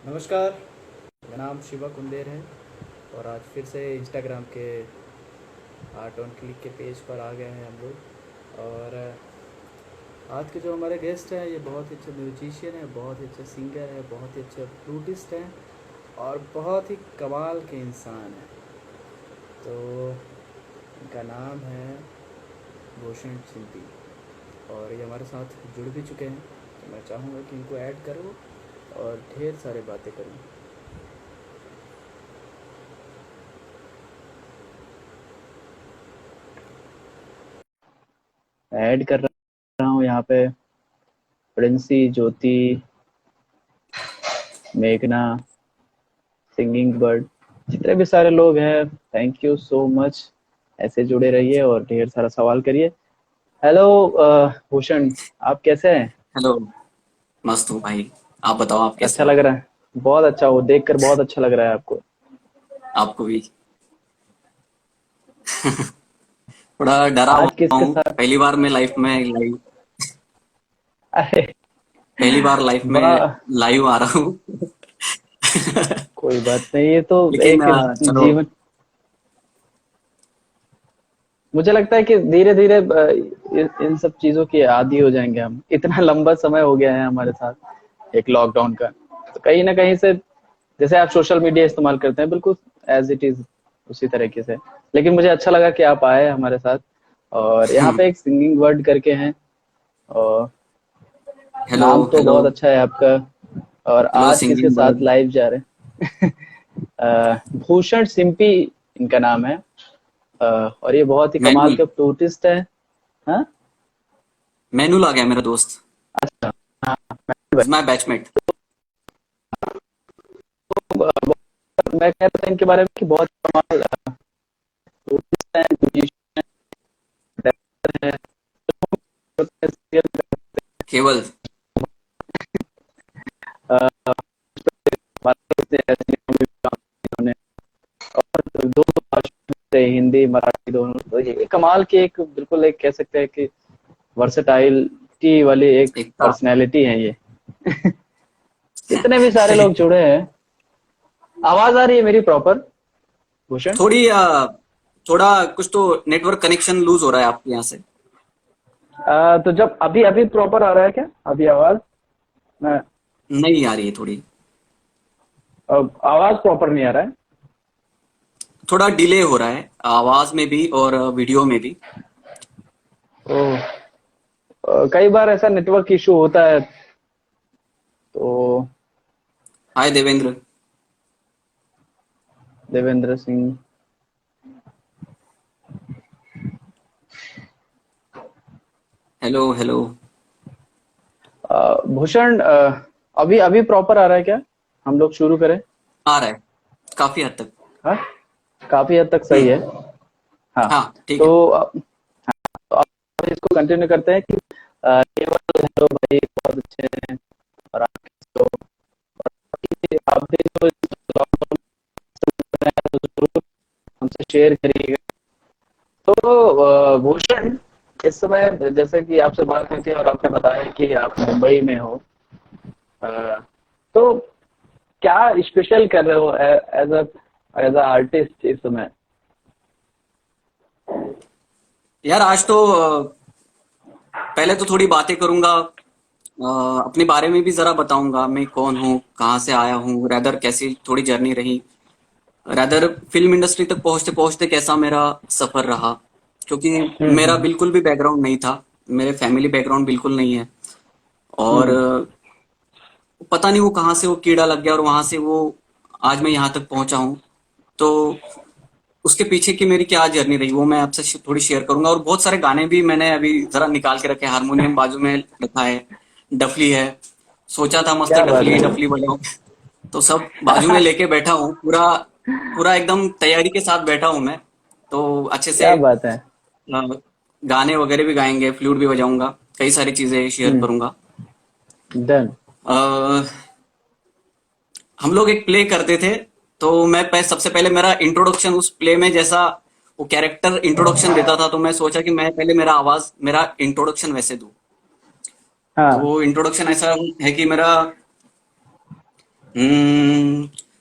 नमस्कार। मेरा नाम शिवा कुंदेर है और आज फिर से इंस्टाग्राम के आर्ट ऑन क्लिक के पेज पर आ गए हैं हम लोग। और आज के जो हमारे गेस्ट हैं ये बहुत ही अच्छे म्यूजिशियन हैं, बहुत ही अच्छे सिंगर हैं, बहुत ही अच्छे फ्लूटिस्ट हैं और बहुत ही कमाल के इंसान हैं। तो इनका नाम है भूषण सिंपी और ये हमारे साथ जुड़ भी चुके हैं। तो मैं चाहूँगा कि इनको ऐड करो और ढेर सारी बातें करूँ। ऐड कर रहा हूँ यहाँ पे प्रिंसी, ज्योति, मेघना, सिंगिंग बर्ड, जितने भी सारे लोग हैं, थैंक यू सो मच। ऐसे जुड़े रहिए और ढेर सारा सवाल करिए। हेलो भूषण, आप कैसे हैं? हेलो। मस्त हूँ भाई। आप बताओ, आप कैसे अच्छा हो? लग रहा है। बहुत अच्छा, वो देखकर बहुत अच्छा लग रहा है आपको। आपको भी। थोड़ा डरा आज हुआ किसके हूँ। साथ? अरे पहली बार लाइफ में वाह, लाइव आ रहा हूँ। कोई बात नहीं, ये तो लेकिन एक चलो। जीवन। मुझे लगता है कि धीरे धीरे इन सब चीजों की आदी हो जाएंगे हम। इतना लंबा समय हो गया है हमारे साथ एक लॉकडाउन का, तो कहीं ना कहीं से जैसे आप सोशल मीडिया इस्तेमाल करते हैं बिल्कुल एज इट इज उसी तरीके से। लेकिन मुझे अच्छा लगा कि आप आए हमारे साथ। और यहाँ पे एक सिंगिंग वर्ड करके हैं और हेलो नाम तो हेलो। बहुत अच्छा है आपका। और हेलो आज किसके सिंगिंग साथ बर्ड। लाइव जा रहे हैं? भूषण सिंपी इनका नाम है। और ये बहुत ही कमाल मैनुअल। के फ्लूटिस्ट है। हाँ, मैनुअल आ गया मेरा दोस्त। अच्छा। हाँ, इज माई बैचमेट। मैं कहता था इनके बारे में कि बहुत कमाल flutist हैं, musician हैं, केवल। इन्होंने और दो भाषाओं से हिंदी मराठी दोनों, तो ये कमाल की एक बिल्कुल एक कह सकते हैं कि वर्सेटाइलिटी वाली एक एकता। पर्सनैलिटी है ये। जितने भी सारे लोग जुड़े हैं। आवाज आ रही है मेरी प्रॉपर भूषण? थोड़ी थोड़ा कुछ तो नेटवर्क कनेक्शन लूज हो रहा है आपके यहाँ से। तो जब अभी अभी प्रॉपर आ रहा है क्या अभी आवाज? मैं नहीं आ रही है थोड़ी। आवाज प्रॉपर नहीं आ रहा है। थोड़ा डिले हो रहा है आवाज में भी और वीडियो में भी। ओह, कई बार ऐसा नेटवर्क इशू होता है। तो hi Devendra. Devendra Singh, hello hello. Bhushan, अभी अभी प्रॉपर आ रहा है क्या? हम लोग शुरू करें? आ रहा है काफी हद तक। हाँ, काफी हद तक सही है। हम्म। हाँ, हाँ ठीक है। तो अब इसको कंटिन्यू करते हैं कि केवल हेलो भाई, बहुत अच्छे हैं। और आप कैसे हो? आप भी तो लॉकडाउन में जरूर हमसे शेयर करिएगा। तो भूषण, इस समय जैसे कि आपसे बात हुई थी और आपने बताया कि आप मुंबई में हो, अ, तो क्या स्पेशल कर रहे हो एज अ आर्टिस्ट इस समय? यार आज तो पहले तो थोड़ी बातें करूंगा। अपने बारे में भी जरा बताऊंगा मैं कौन हूँ, कहाँ से आया हूँ, रैदर कैसी थोड़ी जर्नी रही, रैदर फिल्म इंडस्ट्री तक पहुंचते पहुंचते कैसा मेरा सफर रहा। क्योंकि मेरा हम्म। बिल्कुल भी बैकग्राउंड नहीं था। मेरे फैमिली बैकग्राउंड बिल्कुल नहीं है। और हम्म। पता नहीं वो कहाँ से वो कीड़ा लग गया और वहां से वो आज मैं यहाँ तक पहुंचा हूँ। तो उसके पीछे की मेरी क्या जर्नी रही वो मैं आपसे थोड़ी शेयर करूंगा। और बहुत सारे गाने भी मैंने अभी जरा निकाल के रखे हैं। हारमोनियम बाजू में रखा है, डफली है। सोचा था मस्त क्या बात डफली है। डफली बजाऊं। तो सब बाजू में लेके बैठा हूँ पूरा। पूरा एकदम तैयारी के साथ बैठा हूँ मैं। तो अच्छे से क्या बात है। गाने वगैरह भी गाएंगे, फ्लूट भी बजाऊंगा, कई सारी चीजें शेयर हम्म। करूंगा। डन। अ, हम लोग एक प्ले करते थे। तो सबसे पहले मेरा इंट्रोडक्शन उस प्ले में जैसा वो कैरेक्टर इंट्रोडक्शन देता था, तो मैं सोचा कि मैं पहले मेरा इंट्रोडक्शन वैसे दूं। तो हाँ। वो इंट्रोडक्शन ऐसा है कि मेरा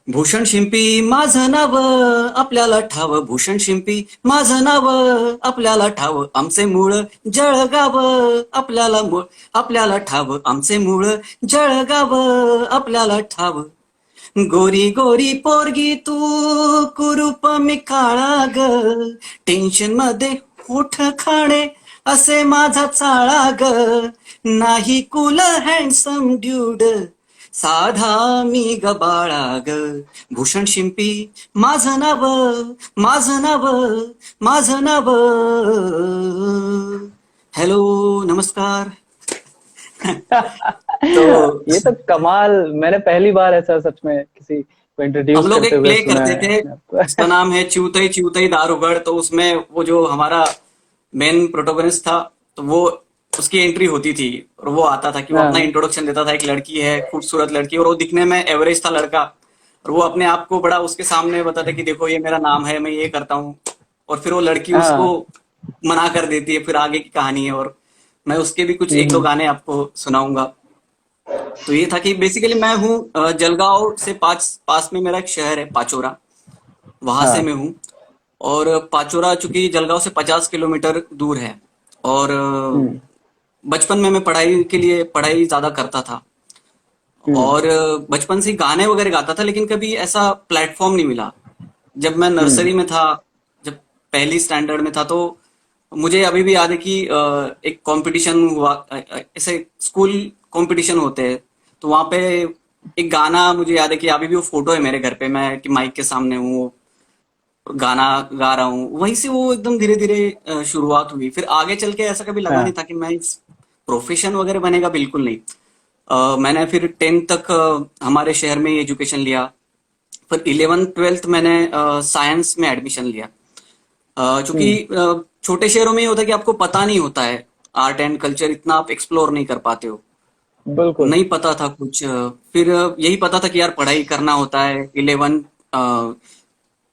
भूषण शिंपी माझं नाव आपल्याला ठाव, भूषण शिंपी माझं नाव आपल्याला ठाव, आमचे मूळ जळगाव आपल्याला ठाव, आमचे मूळ जळगाव आपल्याला ठाव. गोरी गोरी पोरगी तू, कुरूप मी काळा ग, टेन्शन मध्ये होठ खाणे असे माझा चाळा ग, नाही कूल हँडसम ड्यूड, साधा मी ग बाळा ग. भूषण शिंपी माझं नाव, माझं नाव, माझं नाव. हॅलो, नमस्कार. तो ये तो कमाल, मैंने पहली बार ऐसा सच में किसी को हम इंट्रोड्यूस लोग करते एक हुए प्ले सुना करते है थे अपने आप को। जिसका नाम है चिउतई चिउतई दारूगढ़, तो उसमें वो जो हमारा मेन प्रोटोगनिस्ट था, तो वो उसकी एंट्री होती थी और वो आता था कि वो अपना हाँ इंट्रोडक्शन देता था, एक लड़की है, खूबसूरत लड़की, और वो दिखने में एवरेज था लड़का, और वो अपने आप को बड़ा उसके सामने बताता कि देखो ये मेरा नाम है, मैं ये करता हूँ, और फिर वो लड़की उसको हाँ। मना कर देती है, फिर आगे की कहानी है, और मैं उसके भी कुछ एक दो हम्म। गाने आपको सुनाऊंगा. तो ये था कि बेसिकली मैं हूँ जलगांव से पास में मेरा एक शहर है पाचोरा, वहां से हाँ। मैं हूँ. और पाचोरा चूंकि जलगांव से 50 किलोमीटर दूर है, और हम्म। बचपन में मैं पढ़ाई के लिए पढ़ाई ज्यादा करता था, हम्म। और बचपन से ही गाने वगैरह गाता था, लेकिन कभी ऐसा प्लेटफॉर्म नहीं मिला. जब मैं हम्म। नर्सरी में था, जब पहली स्टैंडर्ड में था, तो मुझे अभी भी याद है कि एक कंपटीशन हुआ, ऐसे स्कूल कंपटीशन होते हैं, तो वहां पे एक गाना मुझे याद है कि अभी भी वो फोटो है मेरे घर पे, मैं कि माइक के सामने हूँ, गाना गा रहा हूँ, वहीं से वो एकदम धीरे धीरे शुरुआत हुई. फिर आगे चल के ऐसा कभी लगा नहीं हाँ। था कि मैं इस प्रोफेशन वगैरह बनेगा, बिल्कुल नहीं. मैंने फिर 10th तक हमारे शहर में ही एजुकेशन लिया. फिर 11th 12th मैंने साइंस में एडमिशन लिया. चूंकि हम्म। छोटे शहरों में ये होता है कि आपको पता नहीं होता है, आर्ट एंड कल्चर इतना आप एक्सप्लोर नहीं कर पाते हो, बिल्कुल। नहीं पता था कुछ. फिर यही पता था कि यार पढ़ाई करना होता है. 11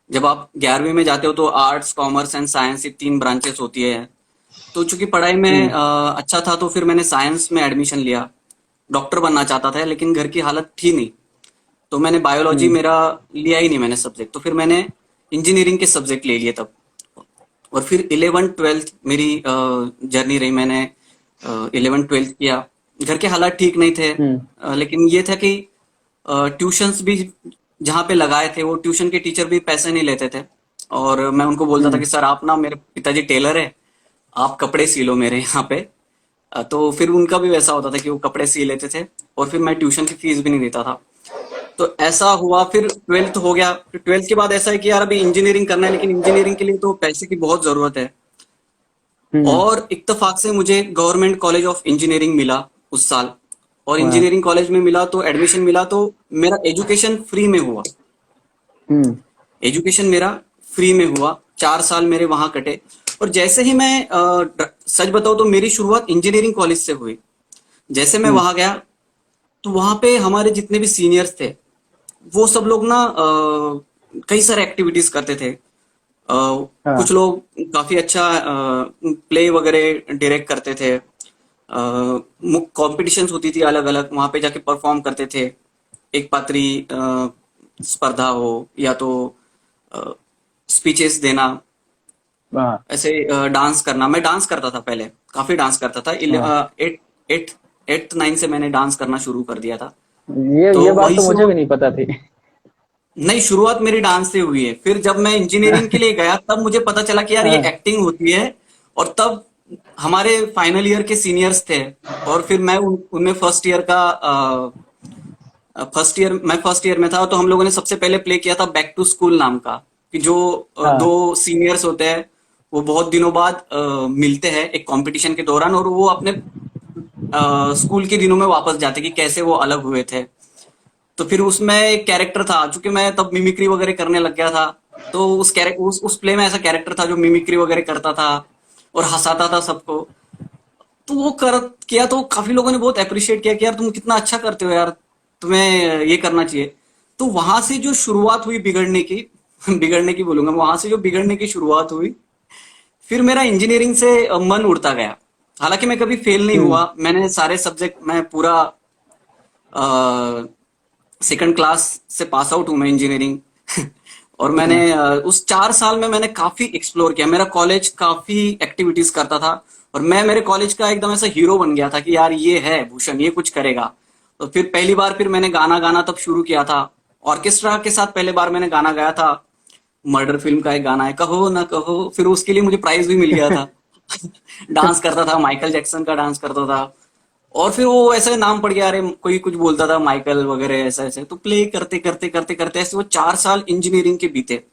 जब आप 11वीं में जाते हो तो आर्ट्स कॉमर्स एंड साइंस, ये तीन ब्रांचेस होती है. तो चूंकि पढ़ाई में हम्म। अच्छा था, तो फिर मैंने साइंस में एडमिशन लिया. डॉक्टर बनना चाहता था, लेकिन घर की हालत थी नहीं, तो मैंने बायोलॉजी हम्म। मेरा लिया ही नहीं मैंने सब्जेक्ट, तो फिर मैंने इंजीनियरिंग के सब्जेक्ट ले लिए तब. और फिर 11th 12th मेरी जर्नी रही. मैंने 11th 12th किया. घर के हालात ठीक नहीं थे, हम्म। लेकिन ये था कि ट्यूशंस भी जहाँ पे लगाए थे, वो ट्यूशन के टीचर भी पैसे नहीं लेते थे, और मैं उनको बोलता था हम्म। कि सर आप ना, मेरे पिताजी टेलर है, आप कपड़े सी लो मेरे यहाँ पे. तो फिर उनका भी वैसा होता था कि वो कपड़े सी लेते थे, और फिर मैं ट्यूशन की फीस भी नहीं देता था. तो ऐसा हुआ. फिर 12th हो गया. फिर 12th के बाद ऐसा है कि यार अभी इंजीनियरिंग करना है, लेकिन इंजीनियरिंग के लिए तो पैसे की बहुत जरूरत है. हम्म। और इत्तेफाक से मुझे गवर्नमेंट कॉलेज ऑफ इंजीनियरिंग मिला उस साल. और वाह। इंजीनियरिंग कॉलेज में मिला तो एडमिशन मिला, तो मेरा एजुकेशन फ्री में हुआ. हम्म। एजुकेशन मेरा फ्री में हुआ, 4 साल मेरे वहां कटे. और जैसे ही मैं सच बताऊं तो मेरी शुरुआत इंजीनियरिंग कॉलेज से हुई. जैसे मैं हम्म। वहां गया, तो वहां पे हमारे जितने भी सीनियर्स थे, वो सब लोग ना कई सारे एक्टिविटीज करते थे. कुछ हाँ। लोग काफी अच्छा प्ले वगैरह डायरेक्ट करते थे. कॉम्पिटिशन्स होती थी अलग अलग, वहां पे जाके परफॉर्म करते थे. एक पात्री स्पर्धा हो, या तो स्पीचेस देना, हाँ। ऐसे डांस करना. मैं डांस करता था पहले, काफी डांस करता था. हाँ। एट एट एट्थ 9 से मैंने डांस करना शुरू कर दिया था. ये तो बात वहीं तो से मुझे वो, भी नहीं पता थी। नहीं, शुरुआत मेरी डांस से हुई है. फिर जब मैं इंजीनियरिंग के लिए गया, तब मुझे पता चला कि यार ये हाँ। एक्टिंग होती है. और तब हमारे फाइनल ईयर के सीनियर्स थे, और फिर मैं उनमें फर्स्ट ईयर में था, तो हम लोगों ने सबसे पहले प्ले किया था बैक टू स्कूल नाम का. कि जो दो हाँ। सीनियर्स होते हैं, वो बहुत दिनों बाद मिलते हैं एक कंपटीशन के दौरान, और वो अपने स्कूल के दिनों में वापस जाते कि कैसे वो अलग हुए थे. तो फिर उसमें एक कैरेक्टर था, चूंकि मैं तब मिमिक्री वगैरह करने लग गया था, तो उस प्ले में ऐसा कैरेक्टर था जो मिमिक्री वगैरह करता था और हंसाता था सबको. तो वो कर किया, तो काफी लोगों ने बहुत अप्रिशिएट किया कि यार तुम कितना अच्छा करते हो यार, तुम्हें ये करना चाहिए. तो वहां से जो शुरुआत हुई बिगड़ने की, बिगड़ने की बोलूंगा, वहां से जो बिगड़ने की शुरुआत हुई, फिर मेरा इंजीनियरिंग से मन उड़ता गया. हालांकि मैं कभी फेल नहीं हम्म। हुआ, मैंने सारे सब्जेक्ट में पूरा सेकंड क्लास से पास आउट हूं मैं इंजीनियरिंग। और मैंने उस 4 साल में मैंने काफी एक्सप्लोर किया। मेरा कॉलेज काफी एक्टिविटीज करता था और मैं मेरे कॉलेज का एकदम ऐसा हीरो बन गया था कि यार ये है भूषण, ये कुछ करेगा। तो फिर पहली बार फिर मैंने गाना गाना तब शुरू किया था। ऑर्केस्ट्रा के साथ पहले बार मैंने गाना गाया था। मर्डर फिल्म का एक गाना है, कहो ना कहो, फिर उसके लिए मुझे प्राइज भी मिल गया था। डांस करता था, माइकल जैक्सन का डांस करता था। और फिर वो ऐसे नाम पड़ गया, अरे कोई कुछ बोलता था माइकल वगैरह, ऐसा ऐसे तो प्ले करते करते करते करते ऐसे वो 4 साल इंजीनियरिंग के बीते।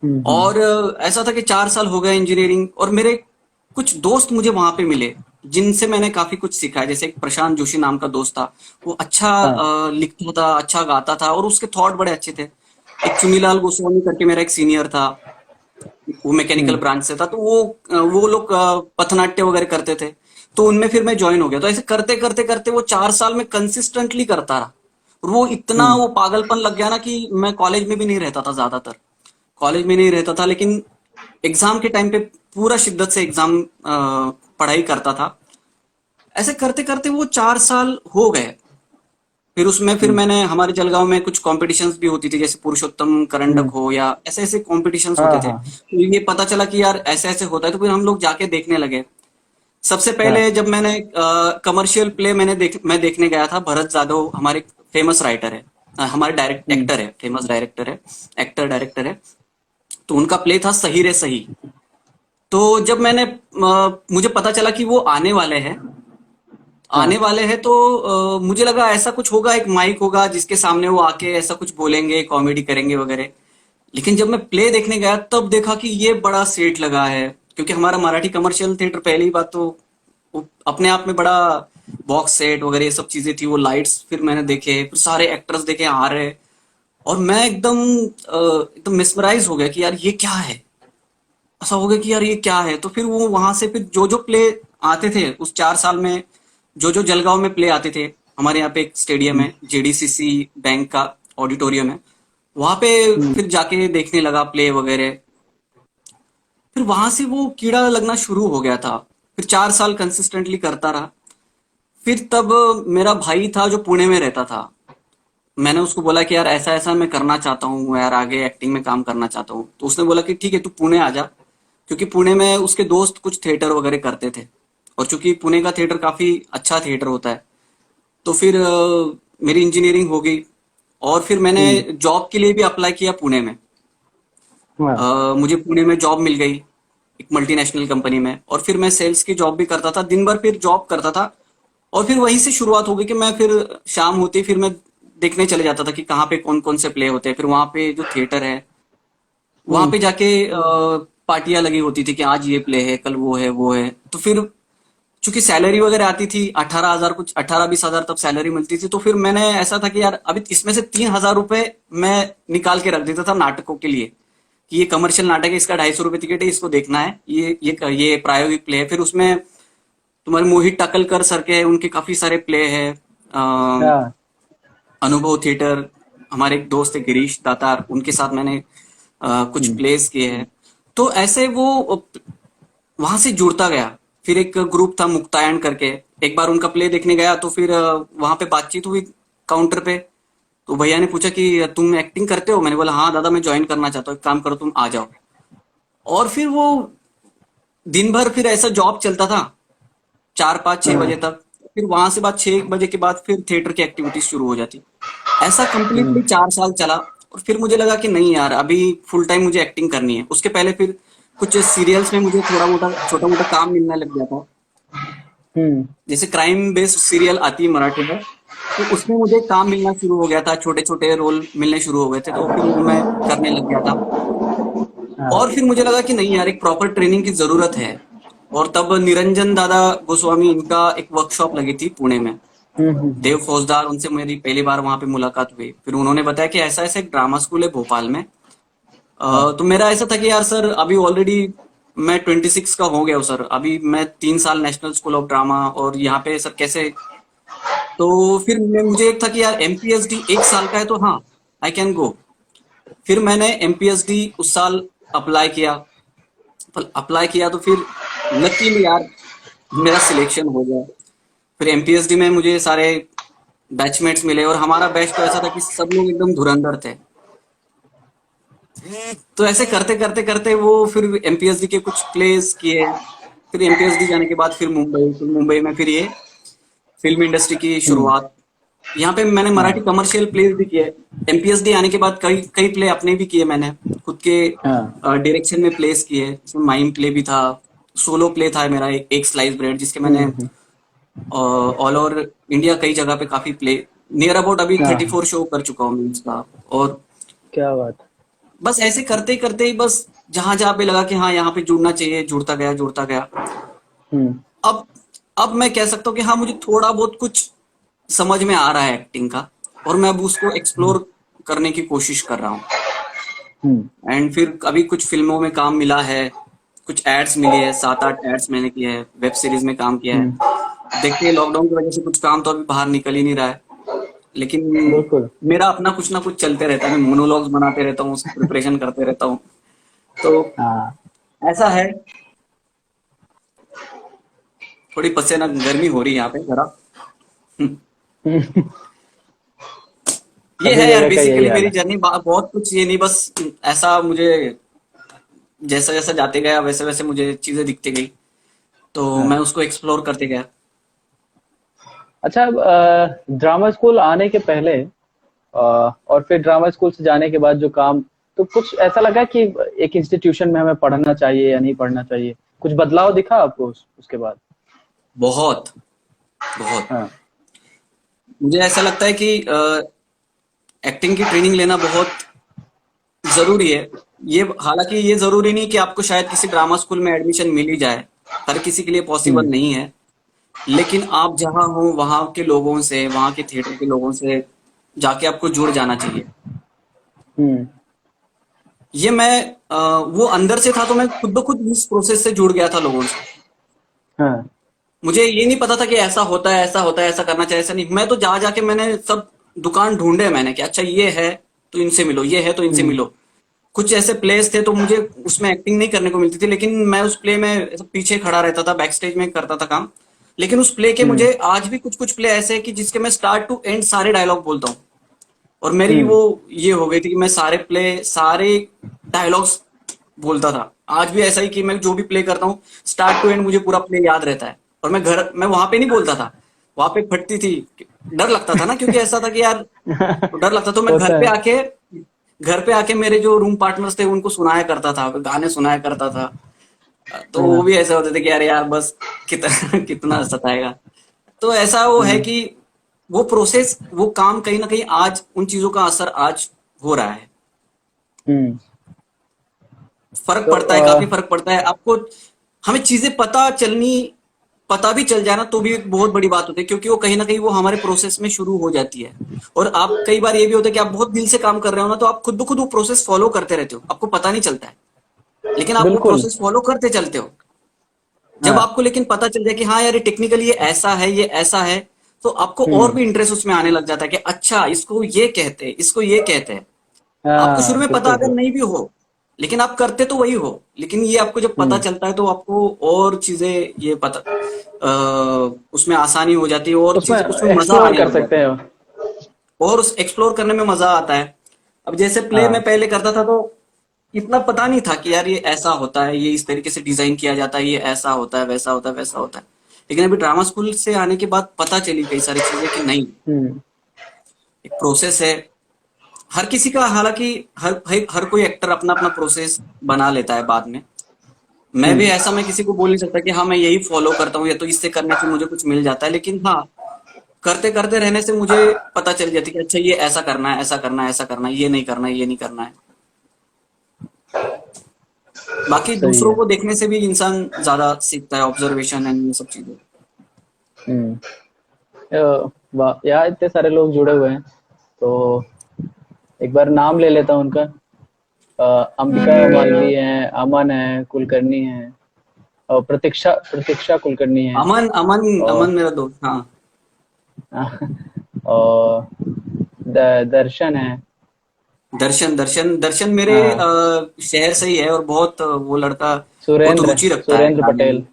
हम्म। और ऐसा था कि 4 साल हो गए इंजीनियरिंग, और मेरे कुछ दोस्त मुझे वहां पे मिले जिनसे मैंने काफी कुछ सीखा है। जैसे एक प्रशांत जोशी नाम का दोस्त था, वो अच्छा हाँ। लिखता था, अच्छा गाता था और उसके थॉट बड़े अच्छे थे। एक चुनीलाल गोस्वामी करके मेरा एक सीनियर था, वो मैकेनिकल हम्म। ब्रांच से था, तो वो लोग पथनाट्य वगैरह करते थे। तो उनमें फिर मैं ज्वाइन हो गया। तो ऐसे करते करते करते वो 4 साल में कंसिस्टेंटली करता रहा। और वो इतना हम्म। वो पागलपन लग गया ना कि मैं कॉलेज में भी नहीं रहता था ज्यादातर। कॉलेज में नहीं रहता था, लेकिन एग्जाम के टाइम पे पूरा शिद्दत से एग्जाम पढ़ाई करता था। ऐसे करते करते वो 4 साल हो गए। फिर उसमें फिर हम्म। मैंने, हमारे जलगांव में कुछ कॉम्पिटिशन्स भी होती थी, जैसे पुरुषोत्तम करंडक हम्म। हो या ऐसे ऐसे कॉम्पिटिशन्स हाँ होते थे। हाँ तो ये पता चला कि यार ऐसे ऐसे होता है, तो फिर हम लोग जाके देखने लगे। सबसे हाँ। पहले जब मैंने कमर्शियल प्ले मैं देखने गया था, भरत जाधव हमारे फेमस राइटर है, हमारे डायरेक्ट हम्म। एक्टर है, फेमस डायरेक्टर है, एक्टर डायरेक्टर है। तो उनका प्ले था सही रे सही। तो जब मुझे पता चला कि वो आने हाँ। वाले हैं, तो मुझे लगा ऐसा कुछ होगा, एक माइक होगा जिसके सामने वो आके ऐसा कुछ बोलेंगे, कॉमेडी करेंगे वगैरह। लेकिन जब मैं प्ले देखने गया तब देखा कि ये बड़ा सेट लगा है, क्योंकि हमारा मराठी कमर्शियल थिएटर पहली बात तो वो अपने आप में बड़ा बॉक्स सेट वगैरह ये सब चीजें थी, वो लाइट्स फिर मैंने देखे, फिर सारे एक्टर्स देखे आ रहे। और मैं एकदम मिसमराइज हो गया कि यार ये क्या है। ऐसा हो गया कि यार ये क्या है। तो फिर वो वहां से फिर जो जो प्ले आते थे उस 4 साल में, जो जो जलगांव में प्ले आते थे, हमारे यहाँ पे एक स्टेडियम हम्म। है, जेडीसीसी बैंक का ऑडिटोरियम है, वहां पे हम्म। फिर जाके देखने लगा प्ले वगैरह। फिर वहां से वो कीड़ा लगना शुरू हो गया था। फिर 4 साल कंसिस्टेंटली करता रहा। फिर तब मेरा भाई था जो पुणे में रहता था। मैंने उसको बोला कि यार ऐसा ऐसा मैं करना चाहता हूँ यार, आगे एक्टिंग में काम करना चाहता हूँ। तो उसने बोला कि ठीक है तू पुणे आ जा, क्योंकि पुणे में उसके दोस्त कुछ थिएटर वगैरह करते थे। और चूंकि पुणे का थिएटर काफी अच्छा थिएटर होता है, तो फिर मेरी इंजीनियरिंग हो गई। और फिर मैंने हम्म। जॉब के लिए भी अप्लाई किया पुणे में। हाँ। मुझे पुणे में जॉब मिल गई एक मल्टीनेशनल कंपनी में, और फिर मैं सेल्स की जॉब भी करता था, दिन भर फिर जॉब करता था। और फिर वहीं से शुरुआत हो गई कि मैं फिर शाम होती फिर मैं देखने चले जाता था कि कहाँ पे कौन कौन से प्ले होते हैं। फिर वहां पे जो थिएटर है वहां हम्म। पे जाके पार्टियां लगी होती थी कि आज ये प्ले है, कल वो है। तो फिर चूंकि सैलरी वगैरह आती थी 18,000, कुछ 18-20 हजार तब सैलरी मिलती थी, तो फिर मैंने ऐसा था कि यार अभी इसमें से 3,000 रुपए मैं निकाल के रख देता था नाटकों के लिए, कि ये कमर्शियल नाटक है, इसका 250 रुपए टिकट है, इसको देखना है, ये प्रायोगिक प्ले है। फिर उसमें तुम्हारे मोहित टाकलकर सर के उनके काफी सारे प्ले हैं। हाँ। अनुभव थिएटर, हमारे एक दोस्त है गिरीश दातार, उनके साथ मैंने कुछ हम्म। प्लेस किए हैं। तो ऐसे वो वहां से जुड़ता गया। फिर एक ग्रुप था मुक्तायन करके, एक बार उनका प्ले देखने गया, तो फिर वहां पे बातचीत हुई काउंटर पे। तो भैया ने पूछा कि तुम एक्टिंग करते हो? मैंने बोला हाँ दादा मैं ज्वाइन करना चाहता हूँ, एक काम करो तुम आ जाओ। और फिर वो दिन भर फिर ऐसा जॉब चलता था, 4-5-6 बजे हाँ। तक। फिर वहां से बाद 6 बजे के बाद फिर थिएटर की एक्टिविटीज शुरू हो जाती। ऐसा हम्म। कंप्लीटली 4 साल चला। और फिर मुझे लगा कि नहीं यार अभी फुल टाइम मुझे एक्टिंग करनी है। उसके पहले फिर कुछ सीरियल्स में मुझे थोड़ा मोटा छोटा मोटा काम मिलने लग गया था। हम्म। जैसे क्राइम बेस्ड सीरियल आती है मराठी में, तो उसमें मुझे काम मिलना शुरू हो गया था, छोटे छोटे रोल मिलने शुरू हो गए थे, तो फिर वो मैं करने लग गया था। और हाँ। फिर मुझे लगा कि नहीं यार एक प्रॉपर ट्रेनिंग की जरूरत है। और तब निरंजन दादा गोस्वामी इनका एक वर्कशॉप लगी थी पुणे में, हम्म। देव फौजदार, उनसे मेरी पहली बार वहां पे मुलाकात हुई। फिर उन्होंने बताया कि ऐसा ऐसा एक ड्रामा स्कूल है भोपाल में। हाँ। तो मेरा ऐसा था कि यार सर अभी ऑलरेडी मैं 26 का हो गया हूँ सर, अभी मैं 3 साल नेशनल स्कूल ऑफ ड्रामा, और यहाँ पे सर कैसे। तो फिर मुझे एक था कि यार एमपीएसडी 1 साल का है तो हाँ आई कैन गो। फिर मैंने एमपीएसडी उस साल अप्लाई किया। तो फिर लकीली यार मेरा सिलेक्शन हो गया। फिर एमपीएसडी में मुझे सारे बैचमेट्स मिले, और हमारा बैच तो ऐसा था कि सब लोग एकदम धुरंधर थे। तो ऐसे करते करते करते वो फिर एमपीएसडी के कुछ प्लेस किए, फिर एमपीएसडी जाने के बाद फिर मुंबई में फिर ये फिल्म इंडस्ट्री की हम्म। शुरुआत। यहाँ पे मैंने मराठी हाँ। कमर्शियल प्लेस भी किए। एमपीएसडी आने के बाद कई कई प्ले अपने भी किए मैंने, खुद के हाँ। डायरेक्शन में प्लेस किए, इसमें माइम प्ले भी था, सोलो प्ले था मेरा, एक स्लाइस ब्रेड, जिसके मैंने हम्म। ऑल ओवर इंडिया कई जगह पे काफी प्ले, नियर अबाउट अभी हाँ। 34 शो कर चुका हूँ मैं इसका। और क्या बात। बस ऐसे करते ही बस जहां जहां पे लगा कि हाँ यहाँ पे जुड़ना चाहिए, जुड़ता गया जुड़ता गया। हम्म। अब अब मैं कह सकता हूँ कि हाँ, मुझे थोड़ा बहुत कुछ समझ में आ रहा है एक्टिंग का, और मैं अब उसको एक्सप्लोर करने की कोशिश कर रहा हूँ। हम्म। एंड फिर अभी कुछ फिल्मों में काम मिला है, कुछ एड्स मिली है, 7-8 एड्स मैंने किए हैं, वेब सीरीज में काम किया है। हम्म। देखते हैं, लॉकडाउन की वजह से कुछ काम तो अभी बाहर निकल ही नहीं रहा है, लेकिन बिल्कुल। मेरा अपना कुछ ना कुछ चलते रहता है, मैं मोनोलॉग्स बनाते रहता हूँ, उसकी प्रिपरेशन करते रहता हूँ। तो हाँ। ऐसा है। थोड़ी पसीना गर्मी हो रही है यहाँ पे जरा। ये सभी है यार जगह का यही बेसिकली हाल मेरी है। जर्नी, बहुत कुछ ये नहीं, बस ऐसा मुझे जैसा जैसा जाते गया वैसे वैसे मुझे चीजें दिखती गई, तो मैं हाँ। उसको एक्सप्लोर करते गया। अच्छा, ड्रामा स्कूल आने के पहले और फिर ड्रामा स्कूल से जाने के बाद जो काम, तो कुछ ऐसा लगा कि एक इंस्टीट्यूशन में हमें पढ़ना चाहिए या नहीं पढ़ना चाहिए? कुछ बदलाव दिखा आपको उसके बाद? बहुत बहुत हाँ। मुझे ऐसा लगता है कि एक्टिंग की ट्रेनिंग लेना बहुत जरूरी है। ये हालांकि ये जरूरी नहीं कि आपको शायद किसी ड्रामा स्कूल में एडमिशन मिल ही जाए, हर किसी के लिए पॉसिबल हम्म। नहीं है। लेकिन आप जहाँ हो वहाँ के लोगों से, वहाँ के थिएटर के लोगों से जाके आपको जुड़ जाना चाहिए। हम्म। ये मैं वो अंदर से था, तो मैं खुद ब खुद इस प्रोसेस से जुड़ गया था लोगों से। हाँ। मुझे ये नहीं पता था कि ऐसा होता है, ऐसा होता है, ऐसा करना चाहिए, ऐसा नहीं। मैं तो जा जाके मैंने सब दुकान ढूंढे मैंने कि अच्छा ये है तो इनसे मिलो, ये है तो इनसे हम्म। मिलो। कुछ ऐसे प्लेस थे तो मुझे उसमें एक्टिंग नहीं करने को मिलती थी, लेकिन मैं उस प्ले में ऐसे पीछे खड़ा रहता था, बैक स्टेज में करता था काम। लेकिन उस प्ले के हम्म। मुझे आज भी कुछ कुछ प्ले ऐसे हैं कि जिसके मैं स्टार्ट टू एंड सारे डायलॉग बोलता हूँ। और मेरी हम्म। वो ये हो गई थी कि मैं सारे प्ले, सारे डायलॉग्स बोलता था। आज भी ऐसा ही कि मैं जो भी प्ले करता हूँ स्टार्ट टू एंड मुझे पूरा प्ले याद रहता है। और मैं वहां पे नहीं बोलता था, वहां पे फटती थी, डर लगता था ना, क्योंकि ऐसा था कि यार, तो डर लगता, तो मैं होता है। घर पे आके मेरे जो रूम पार्टनर्स थे उनको सुनाया करता था, गाने सुनाया करता था। तो वो हाँ। भी ऐसे होते थे कि यार यार बस कितना कितना सताएगा। तो ऐसा वो है हम्म। कि वो प्रोसेस, वो काम कहीं ना कहीं आज उन चीजों का असर आज हो रहा है। हम्म। फर्क तो पड़ता है, काफी फर्क पड़ता है आपको। हमें चीजें पता भी चल जाए ना तो भी एक बहुत बड़ी बात होती है, क्योंकि वो कहीं ना कहीं वो हमारे प्रोसेस में शुरू हो जाती है। और आप कई बार ये भी होता है कि आप बहुत दिल से काम कर रहे हो ना, तो आप खुद ब खुद वो प्रोसेस फॉलो करते रहते हो, आपको पता नहीं चलता है, लेकिन आप वो बिल्कुल। प्रोसेस फॉलो करते चलते हो। जब हाँ। आपको लेकिन पता चल जाए कि हाँ यार ये टेक्निकली ये ऐसा है, ये ऐसा है, तो आपको और हम्म। भी इंटरेस्ट उसमें आने लग जाता है कि अच्छा इसको ये कहते हैं, इसको ये कहते हैं। आपको शुरू हाँ, में पता बिल्कुल अगर बिल्कुल। नहीं भी हो, लेकिन आप करते तो वही हो, लेकिन ये आपको जब पता हम्म। चलता है तो आपको और चीजें ये पता उसमें आसानी हो जाती है, और उसमें चीज उसमें मजा एक्सप्लोर आने कर लग सकते जाता है, हैं। और उस एक्सप्लोर करने में मजा आता है। अब जैसे प्ले में हाँ। पहले करता था तो इतना पता नहीं था कि यार ये ऐसा होता है, ये इस तरीके से डिजाइन किया जाता है, ये ऐसा होता है, वैसा होता है, वैसा होता है। लेकिन अभी ड्रामा स्कूल से आने के बाद पता चली कई सारी चीजें कि नहीं, हम्म। एक प्रोसेस है। हर किसी का, हालांकि हर कोई एक्टर अपना अपना प्रोसेस बना लेता है बाद में। मैं भी हम्म। ऐसा, मैं किसी को बोल नहीं सकता कि हाँ मैं यही फॉलो करता हूँ या तो इससे करने से मुझे कुछ मिल जाता है, लेकिन हाँ, करते करते रहने से मुझे पता चल जाती है कि अच्छा ये ऐसा करना है, ऐसा करना है, ऐसा करना है, ये नहीं करना है, ये नहीं करना है। बाकी सही दूसरों है। को देखने से भी इंसान ज्यादा सीखता है, ऑब्जर्वेशन एंड ये सब चीजें। हम्म। वाह यार, इतने सारे लोग जुड़े हुए हैं, तो एक बार नाम ले लेता हूँ उनका। अंबिका मालवी है, अमन है, कुलकर्णी है, और प्रतीक्षा प्रतीक्षा कुलकर्णी है, अमन अमन और अमन मेरा दोस्त, हाँ। और दर्शन है। दर्शन दर्शन दर्शन मेरे हाँ। शहर से ही है, और बहुत वो लड़का बहुत सुरेंद्र रुचि रखता है सुरेंद्र गाने में। पटेल।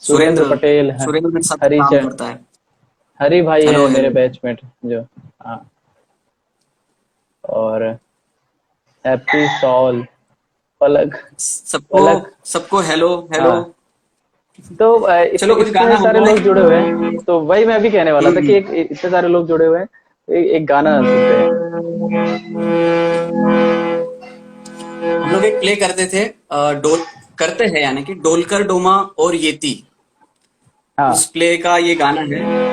सुरेंद्र सुरेंद्र पटेल, सुरेंद्र मेरे साथ काम हरिचरण। करता है। हरी भाई हेलो है मेरे हेलो। बैचमेट जो। हाँ। और हैप्पी सॉल, पलक। सबको पलक। सबको हेलो हेलो। हाँ। तो चलो इतने कुछ इतने गाना सारे हम लोग लोग। जुड़े हुए हैं, तो वही मैं भी कहने वाला था कि हम्म। इतने सारे लोग जुड़े हुए हैं, एक गाना सुनते हैं। हम लोग एक प्ले करते थे, डोल करते हैं यानी कि डोलकर डोमा और येती, उस हाँ। प्ले का ये गाना है। हम्म।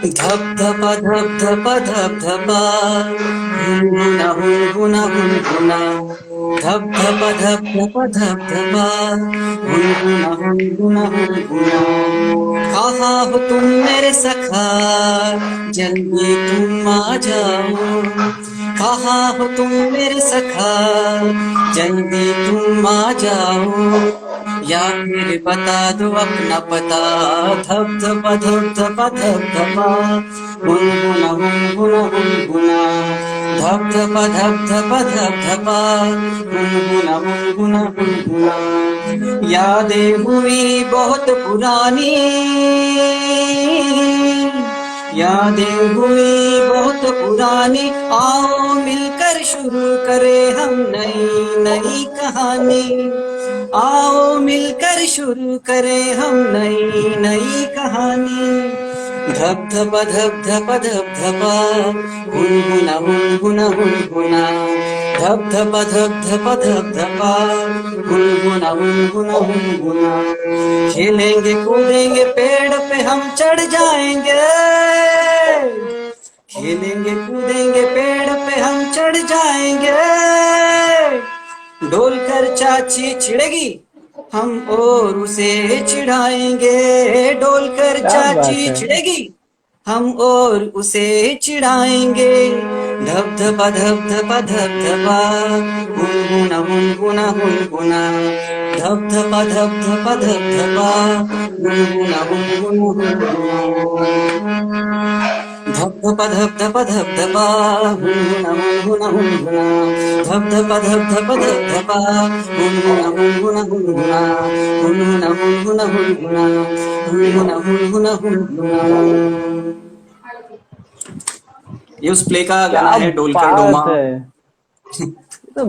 धप धपा धप धपा धप धपा, हुनहुना हुनहुना हुनहुना। धप धपा धप धपा धप धपा, हुनहुना हुनहुना हुनहुना। कहाँ हो तुम मेरे सखा, जल्दी तुम आ जाओ। कहाँ हो तुम मेरे सखा, जल्दी तुम आ जाओ। या फिर बता दो अपना पता। धप धपा धप धपा धप धपा, गुनगुना गुनगुना गुनगुना। धप धपा धप धपा धप धपा, गुनगुना गुनगुना गुनगुना। यादें हुई बहुत पुरानी, यादें हुई बहुत पुरानी। आओ मिलकर शुरू करें हम नई नई कहानी। आओ मिलकर शुरू करें हम नई नई कहानी। धप धपा धप धपा धप धपा, हुनहुना हुनहुना हुनहुना। धप धपा धप धपा धप धपा, हुनहुना हुनहुना हुनहुना। खेलेंगे कूदेंगे पेड़ पे हम चढ़ जाएंगे। खेलेंगे कूदेंगे पेड़ पे हम चढ़ जाएंगे। डोल कर चाची छिड़ेगी, हम और उसे चिढ़ाएंगे। डोल कर क्या बात चाची है। छिड़ेगी, हम और उसे चिढ़ाएंगे। धप धपा धप धपा धप धपा, गुनगुना गुनगुना गुनगुना। धप धपा धप धपा धप धपा, गुनगुना गुनगुना गुनगुना। धप धपा धप धपा धप धपा, हुनहुना हुनहुना हुनहुना। धप धपा धप धपा धप धपा, हुनहुना हुनहुना हुनहुना। हुनहुना हुनहुना हुनहुना, हुनहुना हुनहुना हुनहुना। ये उस प्ले का गाना क्या है, डोलकर डोमा। बात है। ये तो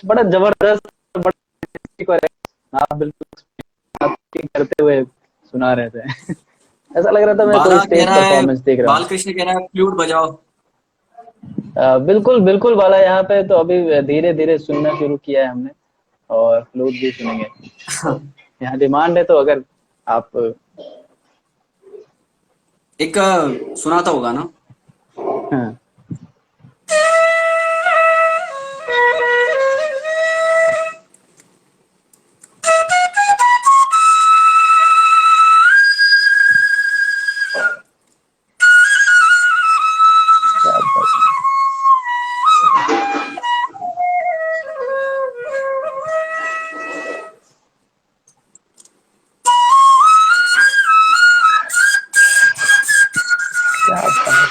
बड़ा जबरदस्त, बड़ा को है। आप बिल्कुल एक्टिंग करते हुए सुना रहे थे। ऐसा लग रहा था मैं कोई बाला कह स्टेज रहा है, परफॉर्मेंस देख रहा हूँ। बालकृष्ण कह रहा है फ्लूट बजाओ। बिल्कुल बिल्कुल वाला, यहाँ पे तो अभी धीरे धीरे सुनना शुरू किया है हमने, और फ्लूट भी सुनेंगे। तो यहाँ डिमांड है, तो अगर आप। एक सुनाता होगा ना। हाँ। क्या बात। क्या बात।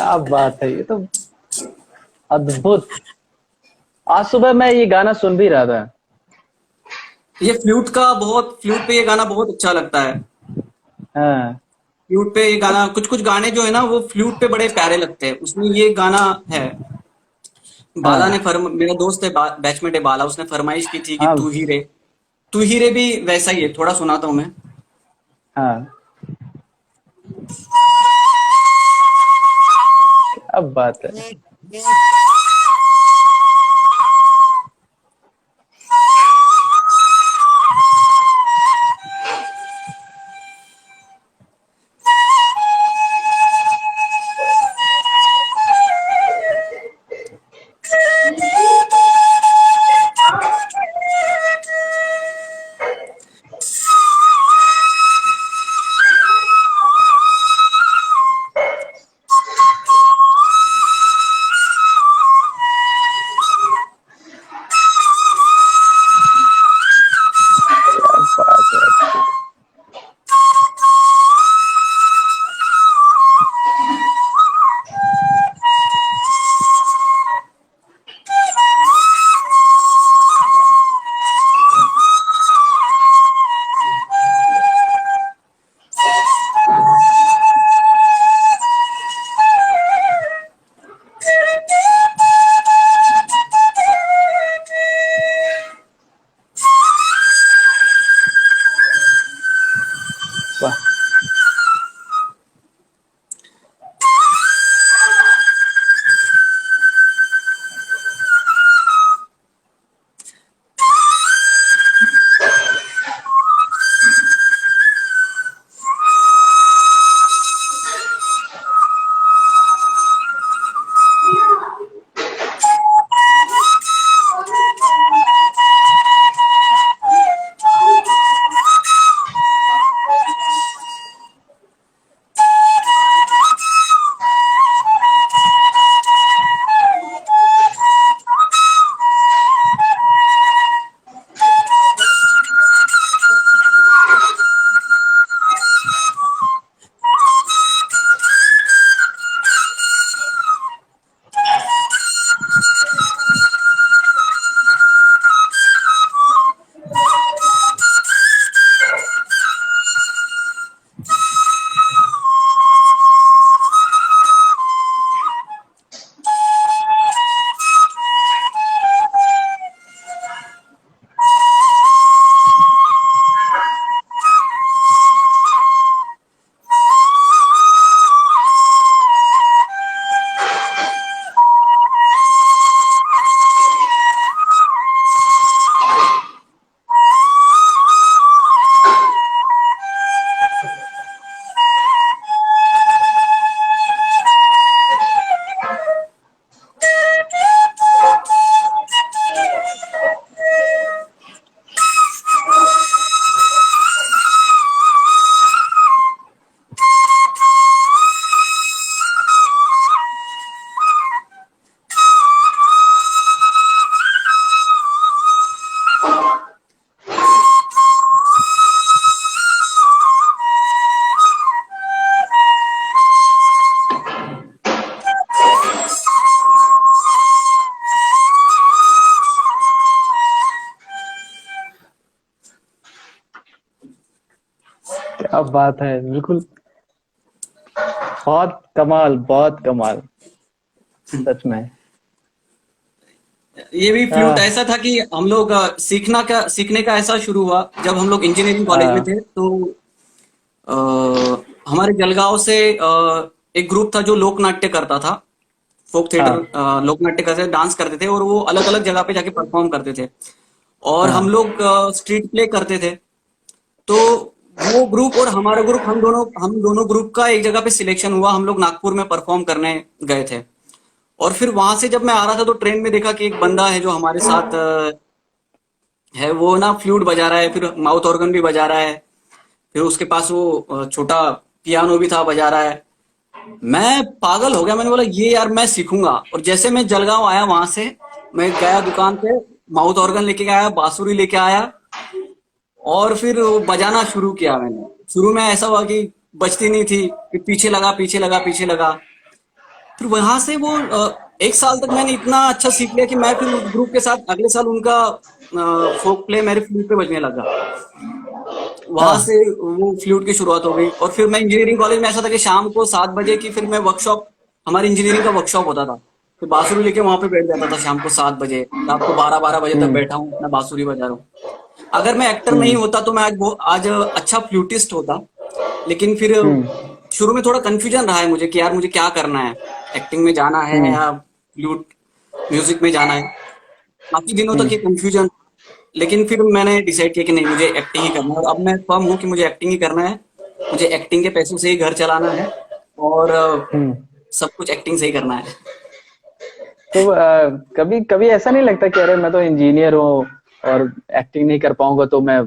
क्या बात है, ये तो अद्भुत। आज सुबह मैं ये गाना सुन भी रहा था। ये फ्लूट पे ये गाना बहुत अच्छा लगता है। हाँ फ्लूट पे ये गाना, कुछ कुछ गाने जो है ना वो फ्लूट पे बड़े प्यारे लगते हैं, उसमें ये गाना है। बाला ने हाँ मेरा दोस्त है, बैचमेट है बाला, उसने फरमाइश की थी कि हाँ तू ही रे भी वैसा ही है, थोड़ा सुनाता हूँ मैं। हाँ, क्या बात है। क्या बात है। वाह, क्या बात है, बिल्कुल। बहुत कमाल, बहुत कमाल, सच में। ये भी फ्लूट हाँ ऐसा था कि हम लोग सीखने का ऐसा शुरू हुआ जब हम लोग इंजीनियरिंग कॉलेज में हाँ थे। तो हमारे जलगांव से एक ग्रुप था जो लोक नाट्य करता था, फोक थिएटर। हाँ लोक नाट्य करते, डांस करते थे और वो अलग अलग जगह पे जाके परफॉर्म करते थे। और हम हाँ लोग स्ट्रीट प्ले करते थे। तो वो ग्रुप और हमारा ग्रुप, हम दोनों ग्रुप का एक जगह पे सिलेक्शन हुआ, हम लोग नागपुर में परफॉर्म करने गए थे। और फिर वहां से जब मैं आ रहा था तो ट्रेन में देखा कि एक बंदा है जो हमारे साथ है, वो ना फ्लूट बजा रहा है, फिर माउथ ऑर्गन भी बजा रहा है, फिर उसके पास वो छोटा पियानो भी था, बजा रहा है। मैं पागल हो गया, मैंने बोला ये यार मैं सीखूंगा। और जैसे मैं जलगांव आया, वहां से मैं गया दुकान पे, माउथ ऑर्गन लेके आया, बांसुरी लेके आया और फिर वो बजाना शुरू किया मैंने। शुरू में ऐसा हुआ कि बजती नहीं थी, फिर पीछे लगा, पीछे लगा, पीछे लगा। फिर वहां से वो एक साल तक मैंने इतना अच्छा सीख लिया कि मैं फिर उस ग्रुप के साथ अगले साल उनका फोक प्ले मेरे फ्लूट पे बजने लगा। वहां हाँ। से वो फ्लूट की शुरुआत हो गई। और फिर मैं इंजीनियरिंग कॉलेज में ऐसा था कि शाम को 7 बजे की फिर मैं वर्कशॉप, हमारी इंजीनियरिंग का वर्कशॉप होता था, तो बांसुरी लेके वहां पे बैठ जाता था शाम को 7 बजे, रात को 12-12 बजे तक हम्म। बैठा हूँ अपना बांसुरी बजा रहा हूँ। अगर मैं एक्टर नहीं हम्म। होता तो मैं आज अच्छा फ्लूटिस्ट होता। लेकिन फिर हम्म। शुरू में थोड़ा कंफ्यूजन रहा है मुझे कि यार मुझे क्या करना है, एक्टिंग में जाना है हम्म। या फ्लूट म्यूजिक में जाना है। काफी दिनों तक ये हम्म। कंफ्यूजन। लेकिन फिर मैंने डिसाइड किया कि नहीं, मुझे एक्टिंग ही करना है, और अब मैं फर्म हूँ कि मुझे एक्टिंग ही करना है। मुझे एक्टिंग के पैसों से ही घर चलाना है, और हम्म। सब कुछ एक्टिंग से ही करना है। तो कभी कभी ऐसा नहीं लगता कि अरे मैं तो इंजीनियर हूँ और एक्टिंग नहीं कर पाऊंगा तो मैं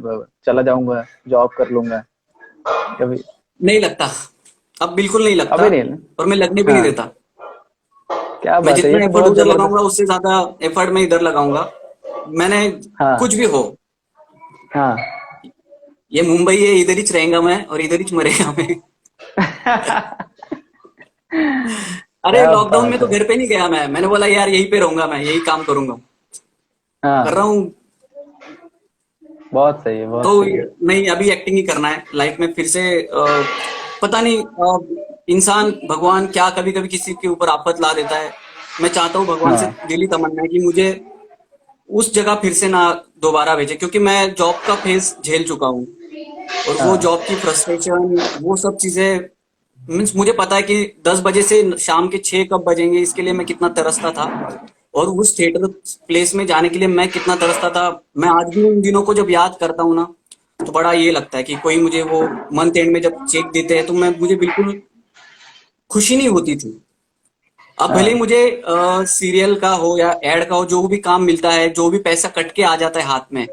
चला जाऊंगा, जॉब कर लूंगा? कभी? नहीं लगता, अब बिल्कुल नहीं लगता। अभी नहीं ना? और मैं लगने भी नहीं हाँ। देता। क्या मैं बात है, ये जितना तो एफर्ट बहुत उधर लगाऊंगा जबरदस्त। उससे ज्यादा एफर्ट मैं इधर लगाऊंगा। मैंने, हाँ। कुछ भी हो, हाँ। ये मुंबई है, इधर ही रहेगा मैं और इधर ही मरेगा मैं। अरे क्या लॉकडाउन में बात तो है। घर पे नहीं गया मैं, मैंने बोला यार यहीं पे रहूंगा, मैं यही काम करूंगा, कर हाँ। रहा हूँ। बहुत सही है, बहुत तो सही है। नहीं, अभी एक्टिंग ही करना है लाइफ में फिर से। पता नहीं, इंसान भगवान क्या कभी कभी किसी के ऊपर आफत ला देता है। मैं चाहता हूँ, भगवान से हाँ। दिली तमन्ना है कि मुझे उस जगह फिर से ना दोबारा भेजे, क्योंकि मैं जॉब का फेज झेल चुका हूँ। और वो हाँ। जॉब की फ्रस्ट्रेशन, वो सब चीजें, मीन्स मुझे पता है कि 10 बजे से शाम के 6 कब बजेंगे इसके लिए मैं कितना तरसता था। और उस थिएटर प्लेस में जाने के लिए मैं कितना तरसता था। मैं आज भी उन दिनों को जब याद करता हूँ ना, तो बड़ा ये लगता है कि कोई मुझे वो मंथ एंड में जब चेक देते हैं तो मैं मुझे बिल्कुल खुशी नहीं होती थी। अब भले ही हाँ। मुझे सीरियल का हो या एड का हो, जो भी काम मिलता है, जो भी पैसा कट के आ जाता है हाथ में,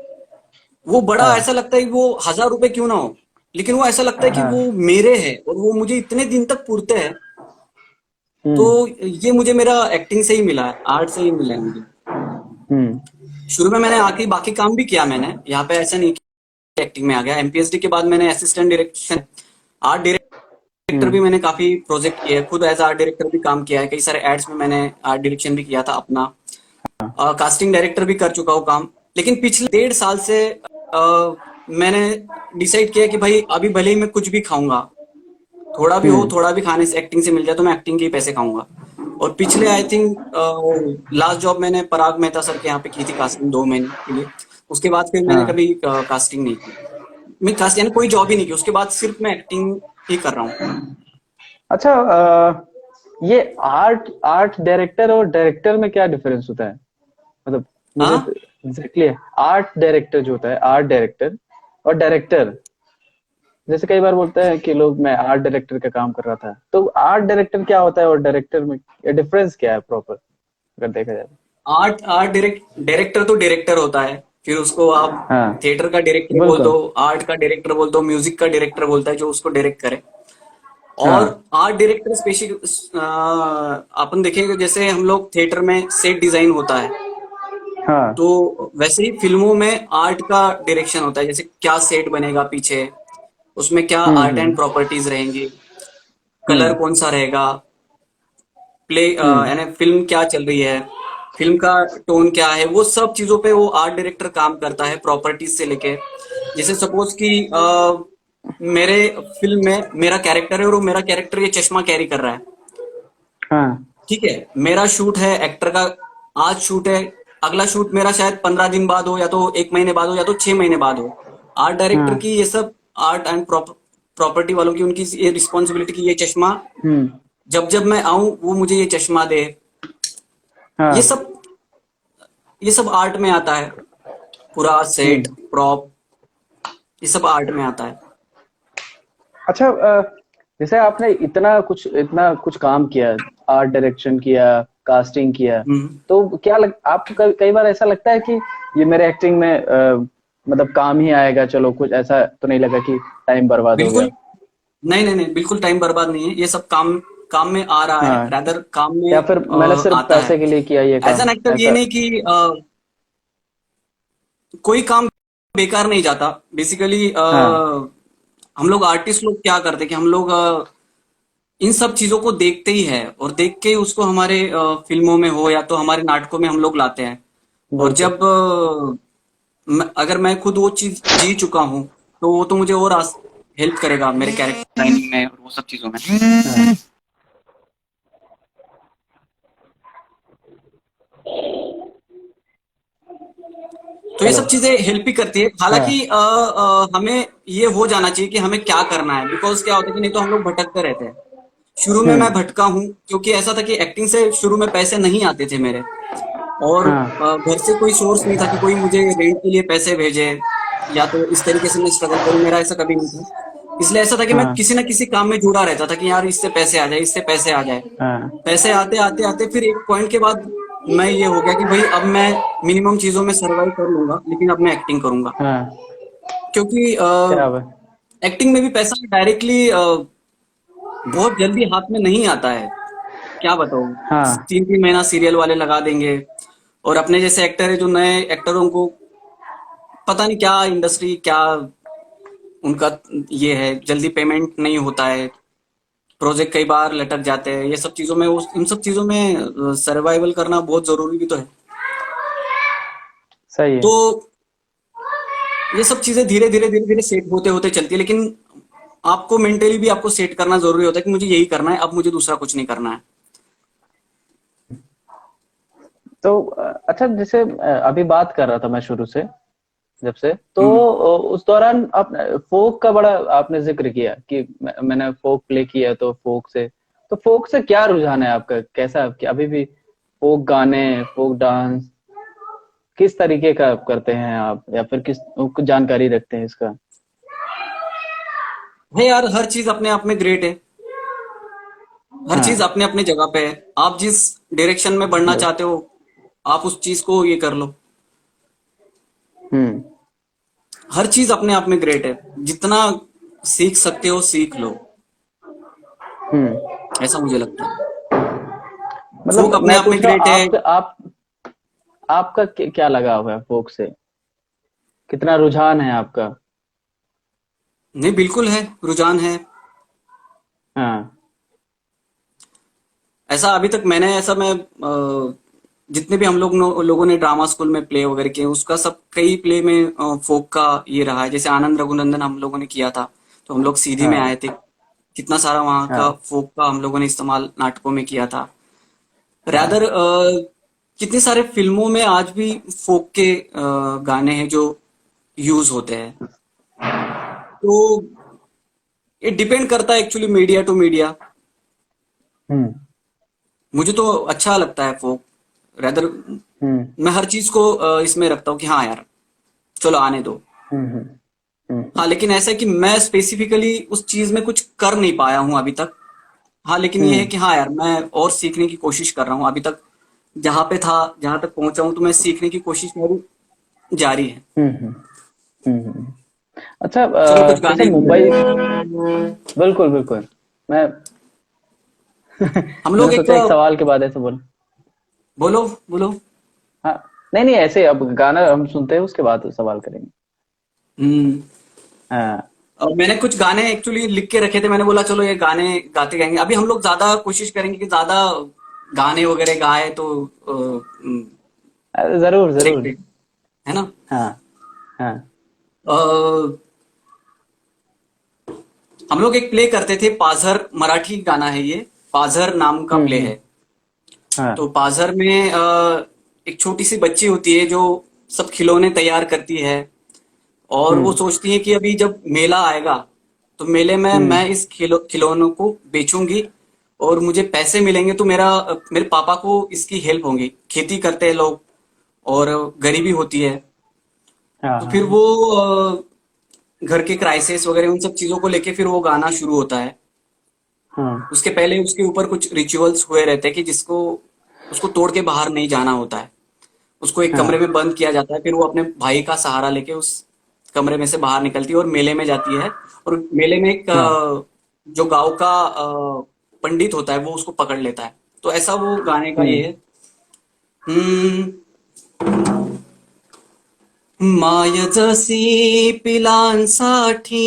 वो बड़ा हाँ। ऐसा लगता है कि वो 1000 रुपए क्यों ना हो, लेकिन वो ऐसा लगता है कि हाँ। वो मेरे हैं और वो मुझे इतने दिन तक पुरते हैं। तो हम्म। ये मुझे मेरा एक्टिंग से ही मिला है, आर्ट से ही मिला है मुझे। हम्म। शुरू में मैंने आके बाकी काम भी किया, मैंने यहाँ पे ऐसा नहीं कि एक्टिंग में आ गया। एमपीएसडी के बाद मैंने असिस्टेंट डायरेक्शन, आर्ट डायरेक्टर भी हम्म। मैंने काफी प्रोजेक्ट किए हैं, खुद एज आर्ट डायरेक्टर भी काम किया है, कई सारे एड्स में मैंने आर्ट डायरेक्शन भी किया था अपना। कास्टिंग डायरेक्टर भी कर चुका हूँ काम। लेकिन पिछले 1.5 साल से मैंने डिसाइड किया कि भाई अभी भले ही मैं कुछ भी खाऊंगा, थोड़ा भी हो, हम्म। थोड़ा भी खाने से एक्टिंग से मिल जाए तो मैं एक्टिंग के ही पैसे खाऊंगा। और पिछले आई थिंक लास्ट जॉब मैंने पराग मेहता सर के यहाँ पे की थी, कास्टिंग 2 महीने के लिए। उसके बाद फिर मैंने हाँ। कभी कास्टिंग नहीं की। मैं कास्ट यानी कोई जॉब ही नहीं की, उसके बाद सिर्फ मैं एक्टिंग ही कर रहा हूँ। अच्छा, ये आर्ट आर्ट डायरेक्टर और डायरेक्टर में क्या डिफरेंस होता है? मतलब मुझे हाँ, एग्जैक्टली आर्ट डायरेक्टर जो होता है, आर्ट डायरेक्टर और डायरेक्टर, जैसे कई बार बोलते हैं कि लोग मैं आर्ट डायरेक्टर का काम कर रहा था, तो आर्ट डायरेक्टर क्या होता है और डायरेक्टर में डिफरेंस क्या है प्रॉपर, अगर देखा जाए तो? आर्ट आर्ट डायरेक्टर तो डायरेक्टर होता है, फिर उसको आप हाँ। थिएटर का डायरेक्टर बोल दो, बिल्कुल। आर्ट का डायरेक्टर बोल दो, म्यूजिक का डायरेक्टर बोलता है जो उसको डायरेक्ट करे। और हाँ। आर्ट डायरेक्टर स्पेशली अपन देखेंगे, जैसे हम लोग थिएटर में सेट डिजाइन होता है, हाँ। तो वैसे ही फिल्मों में आर्ट का डायरेक्शन होता है, जैसे क्या सेट बनेगा पीछे, उसमें क्या आर्ट एंड हम्म। प्रॉपर्टीज रहेंगी, कलर हम्म। कौन सा रहेगा, प्ले हम्म। यानी फिल्म क्या चल रही है, फिल्म का टोन क्या है, वो सब चीजों पे वो आर्ट डायरेक्टर काम करता है, प्रॉपर्टीज से लेके। जैसे सपोज कि मेरे फिल्म में मेरा कैरेक्टर है और वो मेरा कैरेक्टर ये चश्मा कैरी कर रहा है, हाँ। ठीक है। मेरा शूट है एक्टर का, आज शूट है, अगला शूट मेरा शायद 15 दिन बाद हो, या तो 1 महीने बाद हो, या तो 6 महीने बाद हो। आर्ट डायरेक्टर हाँ। की ये सब, आर्ट एंड प्रॉपर्टी वालों की, उनकी ये रिस्पॉन्सिबिलिटी की ये चश्मा हम्म। जब जब मैं आऊं वो मुझे ये चश्मा दे। ये हाँ। सब, ये सब आर्ट में आता है, पूरा सेट हम्म। प्रॉप, ये सब आर्ट में आता है। अच्छा, जैसे आपने इतना कुछ काम किया, आर्ट डायरेक्शन किया, कास्टिंग किया, हम्म। तो क्या आपको कई बार ऐसा लगता है कि ये मेरे एक्टिंग में मतलब काम ही आएगा, चलो कुछ ऐसा तो नहीं लगा कि टाइम बर्बाद हो गया? बिल्कुल नहीं, नहीं, नहीं, बिल्कुल टाइम बर्बाद नहीं है, ये सब काम काम में आ रहा है, हाँ। रादर काम या में फिर मैंने सिर्फ आता है। पैसे के लिए किया ये एज काम, एन एक्टर ये ऐसा? नहीं कि कोई काम बेकार नहीं जाता बेसिकली। हाँ। हम लोग आर्टिस्ट लोग क्या करते हैं कि हम लोग इन सब चीजों को देखते ही है, और देख के ही उसको हमारे फिल्मों में हो या तो हमारे नाटकों में हम लोग लाते हैं। और बिल्कुल। जब अगर मैं खुद वो चीज जी चुका हूँ, तो वो तो मुझे और हेल्प करेगा मेरे कैरेक्टर डिजाइनिंग में और वो सब चीजों में। हाँ, तो ये हेलो। सब चीजें हेल्प ही करती है। हालांकि हाँ। हमें ये हो जाना चाहिए कि हमें क्या करना है, बिकॉज क्या होता है कि नहीं तो हम लोग भटकते रहते हैं। शुरू में मैं हम्म। भटका हूँ, क्योंकि ऐसा था कि एक्टिंग से शुरू में पैसे नहीं आते थे मेरे। और हाँ। घर से कोई सोर्स नहीं था कि कोई मुझे रेंट के लिए पैसे भेजे, या तो इस तरीके से मैं स्ट्रगल करूं, मेरा ऐसा कभी नहीं था। इसलिए ऐसा था कि मैं हाँ। किसी ना किसी काम में जुड़ा रहता था कि यार इससे पैसे आ जाए, इससे पैसे आ जाए। हाँ। पैसे आते आते आते फिर एक पॉइंट के बाद मैं ये हो गया कि भाई अब मैं मिनिमम चीजों में सरवाइव कर लूंगा, लेकिन अब मैं एक्टिंग करूंगा। हाँ। क्योंकि क्या बात। एक्टिंग में भी पैसा डायरेक्टली बहुत जल्दी हाथ में नहीं आता है। क्या बताऊं, हाँ। 3 3 महीना सीरियल वाले लगा देंगे, और अपने जैसे एक्टर है जो नए एक्टरों को पता नहीं क्या इंडस्ट्री क्या उनका ये है, जल्दी पेमेंट नहीं होता है, प्रोजेक्ट कई बार लटक जाते हैं। ये सब चीजों में उस इन सब चीजों में सर्वाइवल करना बहुत जरूरी भी तो है। सही है। तो ये सब चीजें धीरे धीरे सेट होते होते चलती है, लेकिन आपको मेंटली भी आपको सेट करना जरूरी होता है कि मुझे यही करना है, अब मुझे दूसरा कुछ नहीं करना है। तो अच्छा, जैसे अभी बात कर रहा था मैं शुरू से, जब से तो हम्म। उस दौरान आप फोक का बड़ा आपने जिक्र किया कि मैंने फोक प्ले किया, तो फोक से क्या रुझान है आपका, कैसा कि अभी भी फोक गाने, फोक डांस किस तरीके का आप करते हैं आप, या फिर कुछ जानकारी रखते हैं इसका? है यार, हर चीज अपने आप में ग्रेट है। हर चीज हाँ। अपने अपने जगह पे है। आप जिस डायरेक्शन में बढ़ना बस। चाहते हो, आप उस चीज को ये कर लो। हम्म। हर चीज अपने आप में ग्रेट है। जितना सीख सकते हो सीख लो, हम्म। ऐसा मुझे लगता है। फोक मतलब अपने मैं आप में पूछ रहा हूँ, ग्रेट है। आपका क्या लगाव है फोक से, कितना रुझान है आपका? नहीं, बिल्कुल है, रुझान है। हाँ। ऐसा अभी तक मैंने ऐसा मैं जितने भी हम लोगों ने ड्रामा स्कूल में प्ले वगैरह किए, उसका सब कई प्ले में फोक का ये रहा है। जैसे आनंद रघुनंदन हम लोगों ने किया था, तो हम लोग सीधी में आए हाँ। थे। कितना सारा वहाँ का हाँ। फोक का हम लोगों ने इस्तेमाल नाटकों में किया था। रैदर हाँ। कितने सारे फिल्मों में आज भी फोक के गाने हैं जो यूज होते हैं। तो ये डिपेंड करता है एक्चुअली मीडिया टू मीडिया। हम्म। मुझे तो अच्छा लगता है फोक। रैदर हम्म। मैं हर चीज को इसमें रखता हूँ कि हाँ यार, चलो आने दो। हम्म। हम्म। हाँ, लेकिन ऐसा है कि मैं स्पेसिफिकली उस चीज में कुछ कर नहीं पाया हूँ अभी तक। हाँ, लेकिन ये है हम्म। कि हाँ यार, मैं और सीखने की कोशिश कर रहा हूँ अभी तक। जहाँ पे था, जहाँ तक पहुंचा हूँ, तो मैं सीखने की कोशिश मेरी जारी है। हम्म। हम्म। अच्छा, चलो कुछ जैसे गाने मुंबई, बिल्कुल बिल्कुल। मैं हम मैंने लोग एक सोचा एक सवाल के बाद ऐसे बोल। बोलो बोलो। हाँ। नहीं नहीं, ऐसे अब गाना हम सुनते हैं, उसके बाद सवाल करेंगे। हम्म। हाँ। और मैंने कुछ गाने एक्चुअली लिख के रखे थे, मैंने बोला चलो ये गाने गाते गाएंगे। अभी हम लोग ज्यादा कोशिश करेंगे कि ज्यादा गाने वगैरह गाए तो जरूर जरूर। करेक्ट है ना। हाँ। हाँ। अ, हम लोग एक प्ले करते थे पाझर, मराठी गाना है ये। पाझर नाम का प्ले हम्म। है। तो हाँ। पाझर में एक छोटी सी बच्ची होती है जो सब खिलौने तैयार करती है, और वो हम्म। सोचती है कि अभी जब मेला आएगा, तो मेले में हम्म। मैं इस खिलौनों को बेचूंगी, और मुझे पैसे मिलेंगे, तो मेरे पापा को इसकी हेल्प होगी। खेती करते हैं लोग, और गरीबी होती है। हाँ। तो फिर हाँ। वो घर के क्राइसिस वगैरह उन सब चीजों को लेके फिर वो गाना शुरू होता है। हाँ। उसके पहले उसके ऊपर कुछ रिचुअल्स हुए रहते हैं कि जिसको उसको तोड़ के बाहर नहीं जाना होता है। उसको एक कमरे में हाँ। बंद किया जाता है, फिर वो अपने भाई का सहारा लेके उस कमरे में से बाहर निकलती है और मेले में जाती है। और मेले में एक हाँ। जो गांव का पंडित होता है वो उसको पकड़ लेता है। तो ऐसा वो गाने का ये हम्म। है। हम्म, माय जसी पिलांसाठी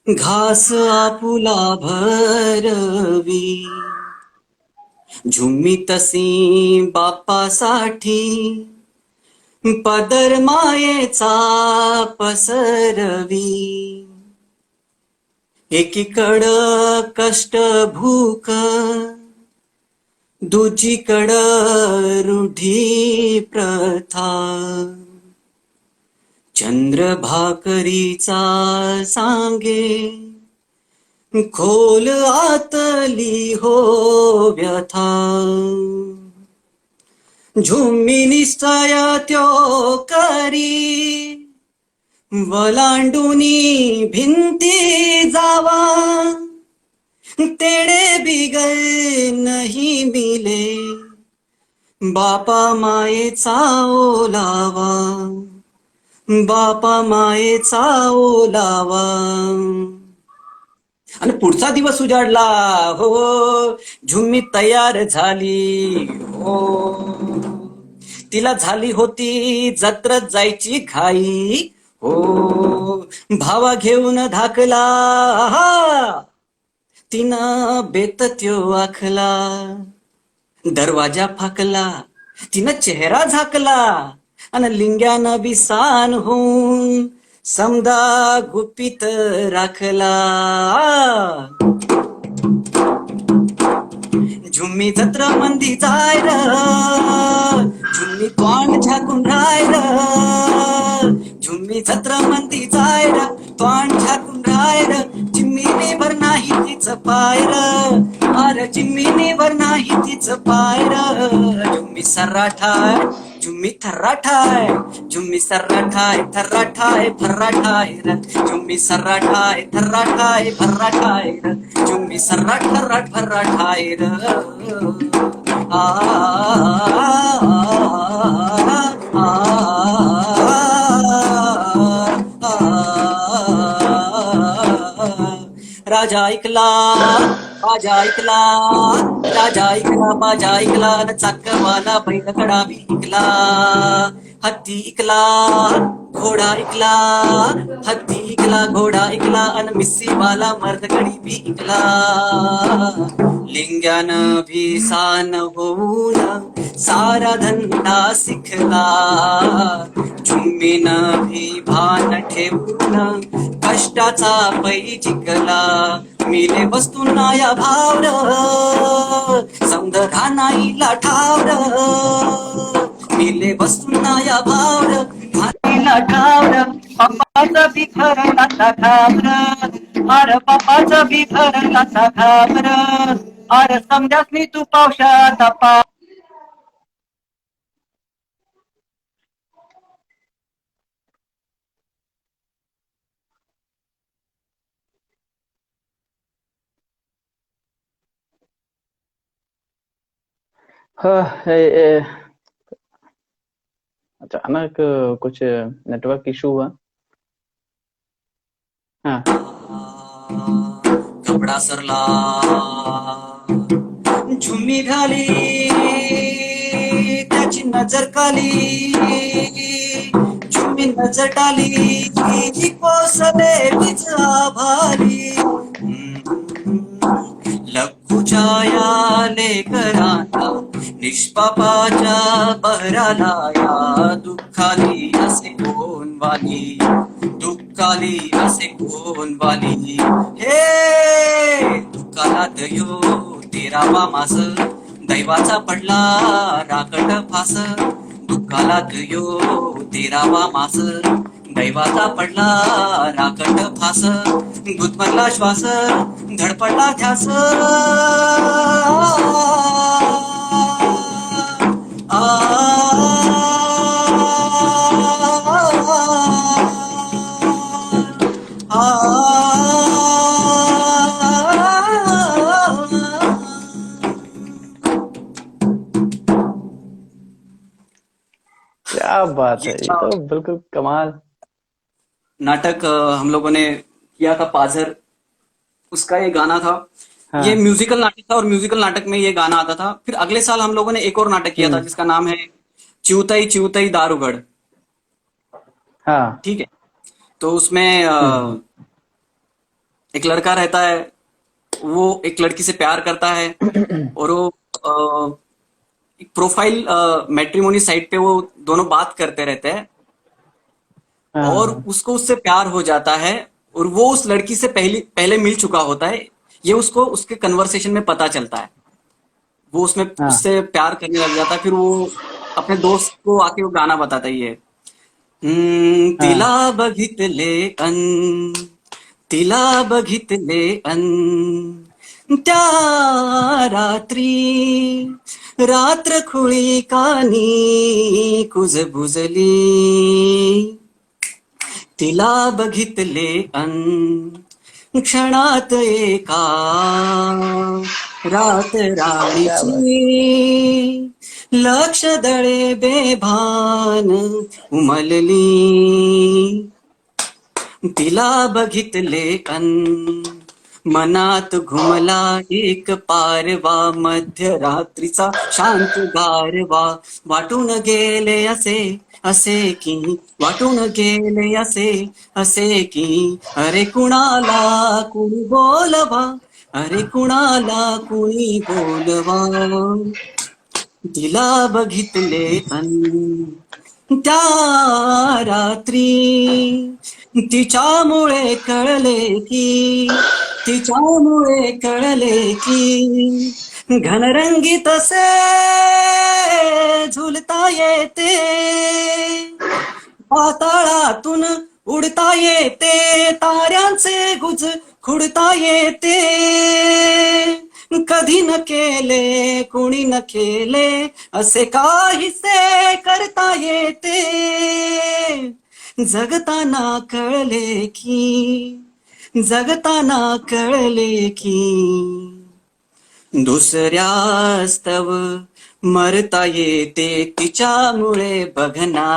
घास आपुला भरवी, झुम्मी तसी बापासाठी, पदर मायेचा पसरवी. एकीकडं कष्ट भूक, दुजीकडं रूढी प्रथा. चंद्र भाकरीचा सांगे, खोल आतली हो व्यथा. झुम्मी निश्चय त्यो करी, वलांडुनी भिंती जावा. तेड़े बिगर नहीं मिले, बापा मायेचा ओलावा. बापा मायेचा ओलावा. आणि पुढचा दिवस उजाडला हो, झुम्मी तयार झाली हो. तिला झाली होती जत्रत जायची घाई हो. भावा घेऊन धाकला, तिनं बेत त्यो आखला. दरवाजा फाकला, तिनं चेहरा झाकला. आणि लिंग्यानं बिसान होऊन समदा गुपित राखला. झुम्मी जत्रा मंदी जाय र, झुम्मी तोंड झाकून राय र. झुम्मी जत्रा मंदी जाय र, तोंड झाकून राय र. चिम्मीने भर नाही तिचं पाय र, अरे चिम्मीने भर नाही तिचं पाय र. झुम्मी सर्राठाय, झुम्मी थर्राठाय, झुम्मी सर्राठाय थर्राठाय फर्राठाय र. झुम्मी सर्राठाय थर्राठाय फर्राठाय र. झुम्मी सर्राठ थर्राठ फर्राठाय र. आ राजा ऐकला, बाजा ऐकला, राजा ऐकला, बाजा ऐकला. चाकवाला बैलकडा बी ऐकला. हत्ती ऐकला, घोडा ऐकला. हत्ती ऐकला, घोडा ऐकला. अन मिस्सीवाला मर्दगडी बी ऐकला. लिंग्यानं भी सान होऊन सारा धंदा शिकला. झुम्मीनं भी भान ठेवून कष्टाचा पै जिंकला. मिले वस्तूंना या भावर, समदरा नाहीला ठावर. मिले वस्तूंना या भावर, नाहीला ठावर. पप्पाचा बी खरडाचा घाबर, अरे पप्पाचा बी खरडाचा घाबर. अरे समजासनी तू पावसाचा पा. हाँ, अचानक कुछ नेटवर्क इशू हुआ. हाँ. कपडा सरला, झुम्मी घाली, त्याची नजर काली. झुम्मी नजर टाली, कोसले बीच आभारी. लखूच्या या लेकरांना, निष्पापाच्या बहराला या. दुःखाली असे कोण वाली, दुःखाली असे कोण वाली. हे दुःखाला दयो तेरावा मास, दैवाचा पडला राकट फास. दुःखाला दयो तेरावा मास, दैवाचा पडला राकट फास. गुदमरला श्वास, धडपडला ध्यास. क्या बात ये है, ये तो बिल्कुल कमाल. नाटक हम लोगों ने किया था पाझर, उसका ये गाना था. हाँ. ये म्यूजिकल नाटक था और म्यूजिकल नाटक में ये गाना आता था. फिर अगले साल हम लोगों ने एक और नाटक किया था जिसका नाम है चिवतई चिवतई दारूगढ़. हाँ. ठीक है. तो उसमें एक लड़का रहता है, वो एक लड़की से प्यार करता है, और वो एक प्रोफाइल मैट्रिमोनी साइट पे वो दोनों बात करते रहते हैं, और हाँ उसको उससे प्यार हो जाता है, और वो उस लड़की से पहले पहले मिल चुका होता है। ये उसको उसके कन्वर्सेशन में पता चलता है। वो उसमें हाँ उससे प्यार करने लग जाता है। फिर वो अपने दोस्त को आके वो गाना बताता ही है। तिला हाँ बघितले अन, तिला बघितले अन, त्या रात्री, रात्र खुळी कानी कुजबुजली, तिला बघितले अन, क्षणात एका रात क्या राणीची, बात लक्ष दळे बेभान उमलली, तिला बघितले अन, मनात घुमला एक पारवा, मध्यरात्रीचा शांत गारवा, वाटून गेले असे असे की, वाटून गेले असे असे की, अरे कुणाला कुणी बोलवा, अरे कुणाला कुणी बोलवा, तिला बघितले अन, त्या रात्री, तिच्यामुळे कळले की, तिच्यामुळे कळले की, घनरंगी तसे झुलता येते, पाताळातून उडता येते, ताऱ्यांचे गुज खुडता येते, कधी न केले कुणी न केले असे काहीसे करता येते, जगताना कळले की, जगताना कळले की, दुसऱ्यास्तव मरता येते, तिच्यामुळे बघना,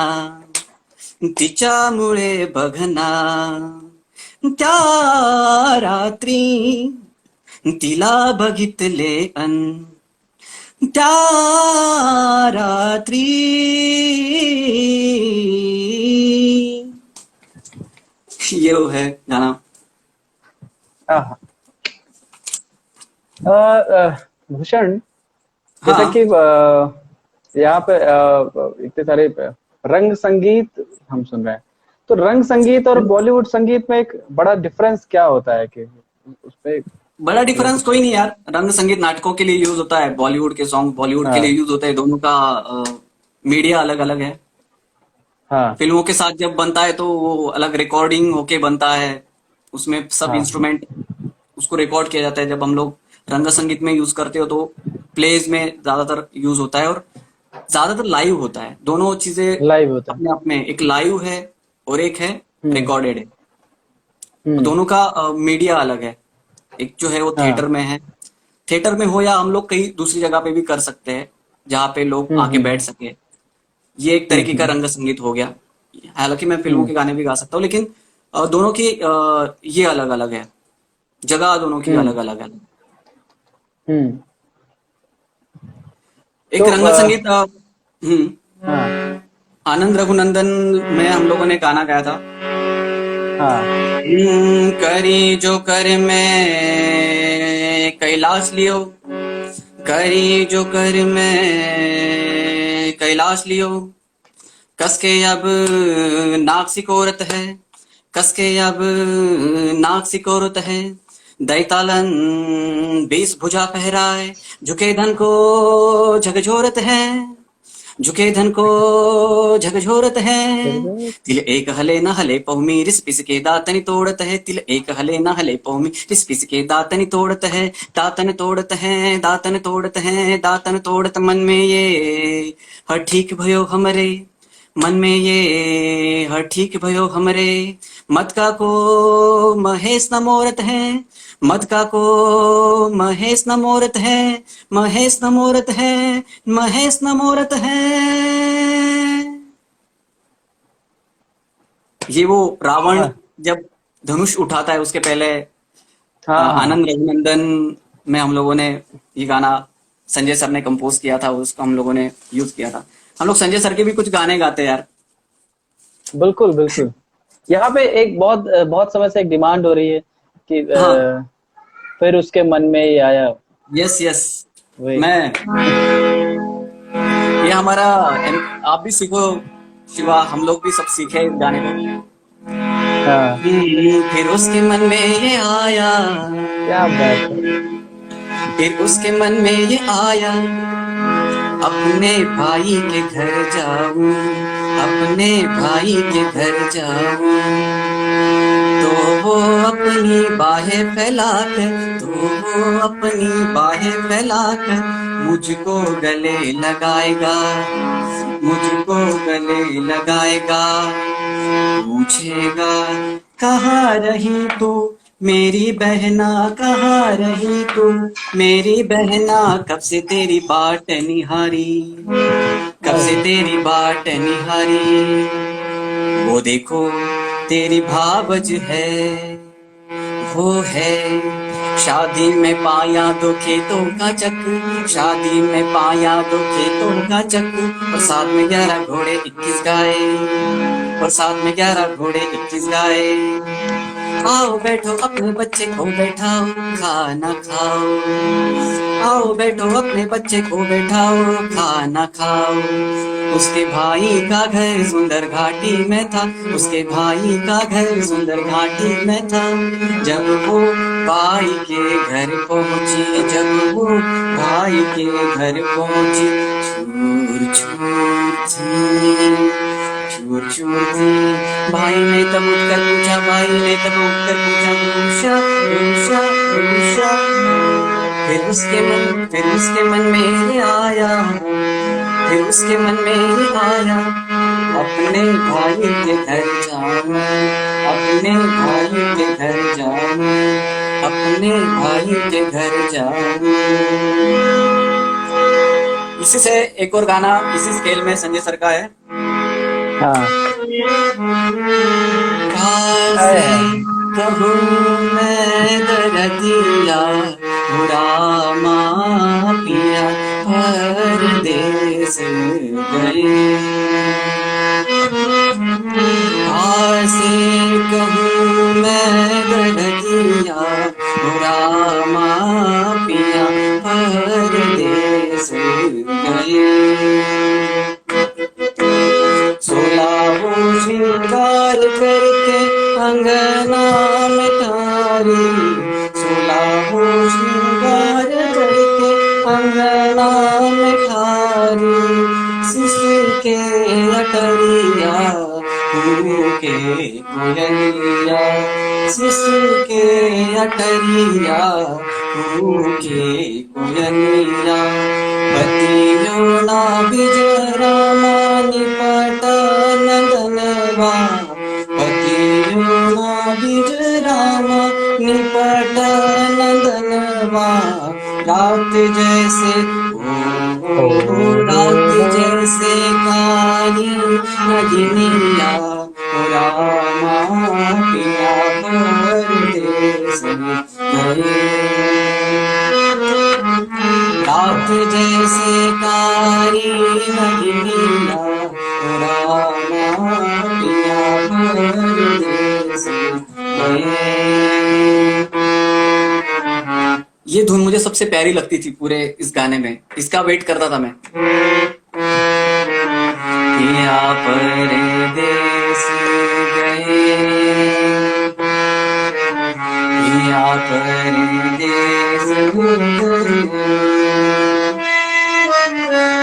तिच्यामुळे बघना, त्या रात्री, तिला बघितले अन, त्या रात्री, ये वो है गाना। हाँ भूषण, जैसे हाँ कि यहाँ पे इतने सारे रंग संगीत हम सुन रहे हैं, तो रंग संगीत और बॉलीवुड संगीत में एक बड़ा डिफरेंस क्या होता है कि उसपे बड़ा मतलब डिफरेंस कुछ। कोई नहीं यार, रंग संगीत नाटकों के लिए यूज होता है, बॉलीवुड के सॉन्ग बॉलीवुड के लिए हाँ यूज होता है, दोनों का मीडिया अलग अलग है। हाँ फिल्मों के साथ जब बनता है तो वो अलग रिकॉर्डिंग होके बनता है, उसमें सब हाँ इंस्ट्रूमेंट उसको रिकॉर्ड किया जाता है। जब हम लोग रंग संगीत में यूज करते हो तो प्लेज में ज्यादातर यूज होता है, और ज्यादातर लाइव होता है। दोनों चीजें लाइव होता है। अपने आप में, एक लाइव है और एक है हम्म रिकॉर्डेड है। तो हम्म दोनों का मीडिया अलग है। एक जो है वो थिएटर हाँ में है, थिएटर में हो या हम लोग कहीं दूसरी जगह पे भी कर सकते हैं जहाँ पे लोग आके हम्म बैठ सके। ये एक तरीके का हम्म रंग संगीत हो गया। हालांकि मैं फिल्मों हम्म के गाने भी गा सकता हूँ, लेकिन दोनों की ये अलग अलग है, जगह दोनों की हम्म अलग अलग है। हम्म। एक तो रंग संगीत हाँ आनंद रघुनंदन में हम लोगों ने गाना गाया था। हाँ करी जो कर मैं कैलाश लियो, करी जो कर मैं कैलाश लियो, कसके अब नाक सिकोरत है, कसके अब नाक सिकोरत है, दैतालन 20 भुजा फहराए, झुके धन को झकझोरत है, झुके धन को झकझोरत है, तिल एक हले न हले पहुमी रिस पिस के दातनी तोड़त है, तिल एक हले न हले पहुमी रिस पिस के दातनी तोड़त है, दातन तोड़त है, दातन तोड़त है, दातन तोड़त मन में ये हर ठीक भयो हमरे, मन में ये हर ठीक भयो हमरे, मत का को महेश न मोरत है, मत का को महेश न मोरत है, महेश न मोरत है, महेश न मोरत है। ये वो रावण हाँ जब धनुष उठाता है उसके पहले हाँ हाँ हाँ। आनंद रघुनंदन में हम लोगों ने ये गाना संजय सर ने कंपोज किया था, उसको हम लोगों ने यूज किया था। हम लोग संजय सर के भी कुछ गाने गाते हैं यार। बिल्कुल बिल्कुल। यहाँ पे एक बहुत बहुत समय से एक डिमांड हो रही है कि हाँ, फिर उसके मन में ये आया। Yes yes. वही। मैं ये हमारा आप भी सीखो शिवा, हम लोग भी सब सीखे इस गाने को। हाँ, फिर उसके मन में ये आया, क्या बात है। फिर उसके मन में ये आया, अपने भाई के घर जाऊं, अपने भाई के घर जाऊं, तो वो अपनी बाहें फैलाकर, तो वो अपनी बाहें फैलाकर मुझको गले लगाएगा, मुझको गले लगाएगा, पूछेगा कहाँ रही तू मेरी बहना, कहाँ रही तू मेरी बहना, कब से तेरी बाट निहारी, कब से तेरी बाट निहारी, वो देखो तेरी भावज है, वो है शादी में पाया दो खेतों का चक, शादी में पाया दो खेतों का चक, और साथ में 11 घोड़े 21 गाय, और साथ में 11 घोड़े 21 गाय, आओ बैठो अपने बच्चे को बैठाओ, खाना खाओ, आओ बैठो अपने बच्चे को बैठाओ, खाना खाओ, उसके भाई का घर सुंदर घाटी में था, उसके भाई का घर सुंदर घाटी में था, जब वो भाई के घर पहुंची, जब वो भाई के घर पहुंची, चूर चूर थी, चूर चूर थी, भाई ने तब उठकर पूछा, भाई ने तब उठकर पूछा, उषा उषा उषा, फिर उसके मन में ये आया, फिर उसके मन में ये आया, अपने भाई के घर जाऊं, अपने भाई के घर जाऊं, अपने भाई के घर जाऊं। इसी से एक और गाना इसी स्केल में संजय सर का है। हाँ, कैसे आया। कहूँ मैं दर्दिया, रामा पिया परदेस गए, कैसे कहूँ मैं दर्दिया, रामा पिया परदेस गए, 16 श्रृंगार करके अंगना में तारी, 16 श्रृंगार करके अंगना में तारी, शिशु के अटरिया के कोयलिया, शिशु के अटरिया के कोयलिया, पति जोना बिजरा मानी पटा नंदनवा, पति जोना बिजरा मानी पटा नंदनवा, रात जैसे रात जैसे काली नगिनिया, रामा पिया परदेस गए, रात जैसे कारी नगिनिया, रामा पिया परदेस गए। ये धुन मुझे सबसे प्यारी लगती थी पूरे इस गाने में, इसका वेट करता था मैं। पिया परदेस गए, पिया परदेस गए,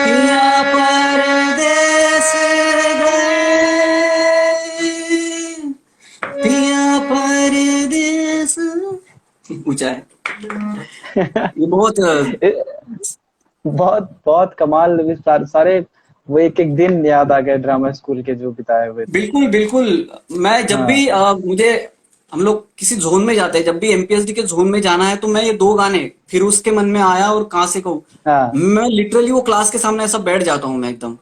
पिया परदेस गए, पिया परदेस, ऊंचा है ये बहुत। बहुत बहुत कमाल। सारे वो एक एक दिन याद आ गए ड्रामा स्कूल के जो बिताए हुए थे। बिल्कुल बिल्कुल। मैं जब भी हाँ, मुझे हम लोग किसी जोन में जाते हैं, जब भी एमपीएसडी के जोन में जाना है, तो मैं ये 2 गाने फिर उसके मन में आया और कहां से कहूँ, हाँ। मैं लिटरली वो क्लास के सामने ऐसा बैठ जाता हूँ मैं एकदम।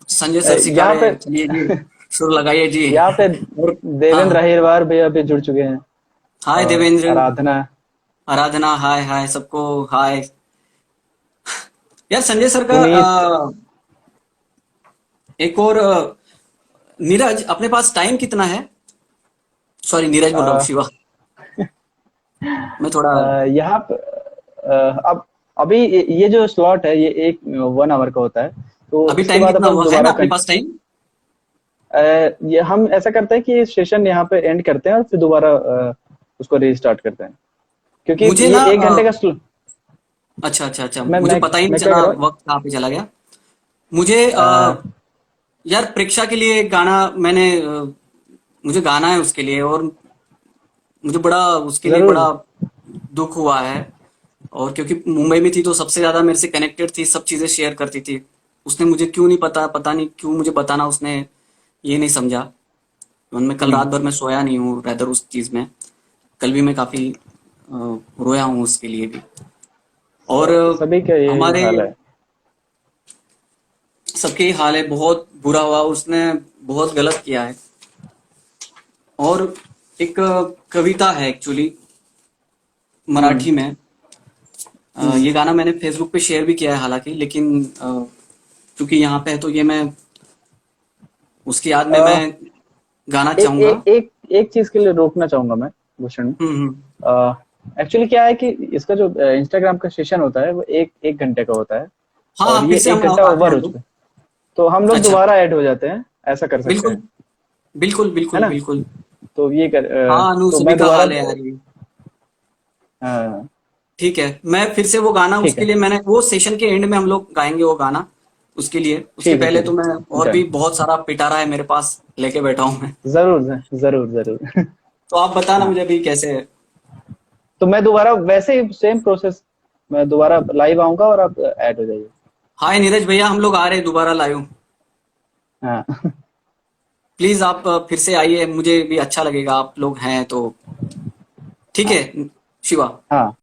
संजय सर सिखा यहाँ रहे पे हैं, चलिए जी सुर लगाइए जी। यहाँ पे और देवेंद्र हाँ, अहिरवार भैया भी जुड़ चुके हैं, हाय और देवेंद्र, आराधना। आराधना, हाय हाय सबको हाय। यार संजय सर का पुनीत। एक और नीरज, अपने पास टाइम कितना है? सॉरी नीरज बोल रहा हूँ, अ, शिवा। मैं थोड़ा यहाँ पे अब अभी ये जो स्लॉट है ये एक 1 आवर का होता है, तो अभी इसके टाइम बाद कितना अपन हुआ है ना दोबारा अपने पास टाइम? ये हम ऐसा करते हैं कि ये सेशन यहाँ पे एंड करते हैं और फिर दोबारा उसको रीस्टार्ट करते हैं, क्योंकि मुझे ये ना 1 घंटे का अच्छा अच्छा अच्छा, मैं मुझे मैं पता ही नहीं मैं क्या चला कह रहा हूँ। वक्त कहाँ पे चला गया। मुझे यार परीक्षा के लिए एक गाना मैंने मुझे गाना है उसके लिए, और मुझे बड़ा उसके लिए जरूर। बड़ा दुख हुआ है। और क्योंकि मुंबई में थी तो सबसे ज्यादा मेरे से कनेक्टेड थी, सब चीजें शेयर करती थी। उसने मुझे क्यों नहीं पता नहीं क्यों मुझे बताना उसने ये नहीं समझा। मैं कल रात हम्म। भर मैं सोया नहीं हूँ रैदर उस चीज में। कल भी मैं काफी रोया हूँ उसके लिए भी। और सभी का यही हमारे हाल है। सबके ही हाल है, बहुत बुरा हुआ, उसने बहुत गलत किया है। और एक कविता है एक्चुअली हम्म। मराठी में। हम्म। ये गाना मैंने फेसबुक पे शेयर भी किया है हालांकि, लेकिन क्योंकि यहाँ पे है तो ये मैं उसकी याद में मैं गाना एक चाहूंगा। एक एक एक चीज के लिए रोकना चाहूंगा मैं, भूषण। हम्म। एक्चुअली क्या है कि इसका जो इंस्टाग्राम का सेशन होता है वो एक एक घंटे का होता है, हाँ और हाँ, ये फिर से एक हम घंटा आते हैं ओवर हम हो लोग। चुका है, तो हम लोग अच्छा, दोबारा ऐड हो जाते हैं, ऐसा कर सकते बिल्कुल हैं, बिल्कुल है बिल्कुल ना? बिल्कुल। तो हाँ अनु, तो सभी मैं का दोबारा हाल है यार ये। हाँ, ठीक है, मैं फिर से वो गाना ठीक उसके है, लिए, मैंने वो सेशन के एंड में हम लोग गाएंगे वो गाना उसके लिए। उसके ठीक है, पहले ठीक तो है, मैं और भी डन। बहुत सारा पिटारा है मेरे पास लेके बैठा हूँ मैं। जरूर, जरूर, जरूर। तो आप बताना हाँ, मुझे अभी कैसे है। तो मैं दोबारा वैसे ही सेम प्रोसेस, मैं दोबारा लाइव आऊंगा और आप ऐड हो जाइए। हाय नीरज भैया, हम लोग आ रहे हैं दोबारा लाइव। हाँ। प्लीज आप फिर से आइए, मुझे भी अच्छा लगेगा, आप लोग हैं तो। ठीक हाँ, है शिवा। हाँ,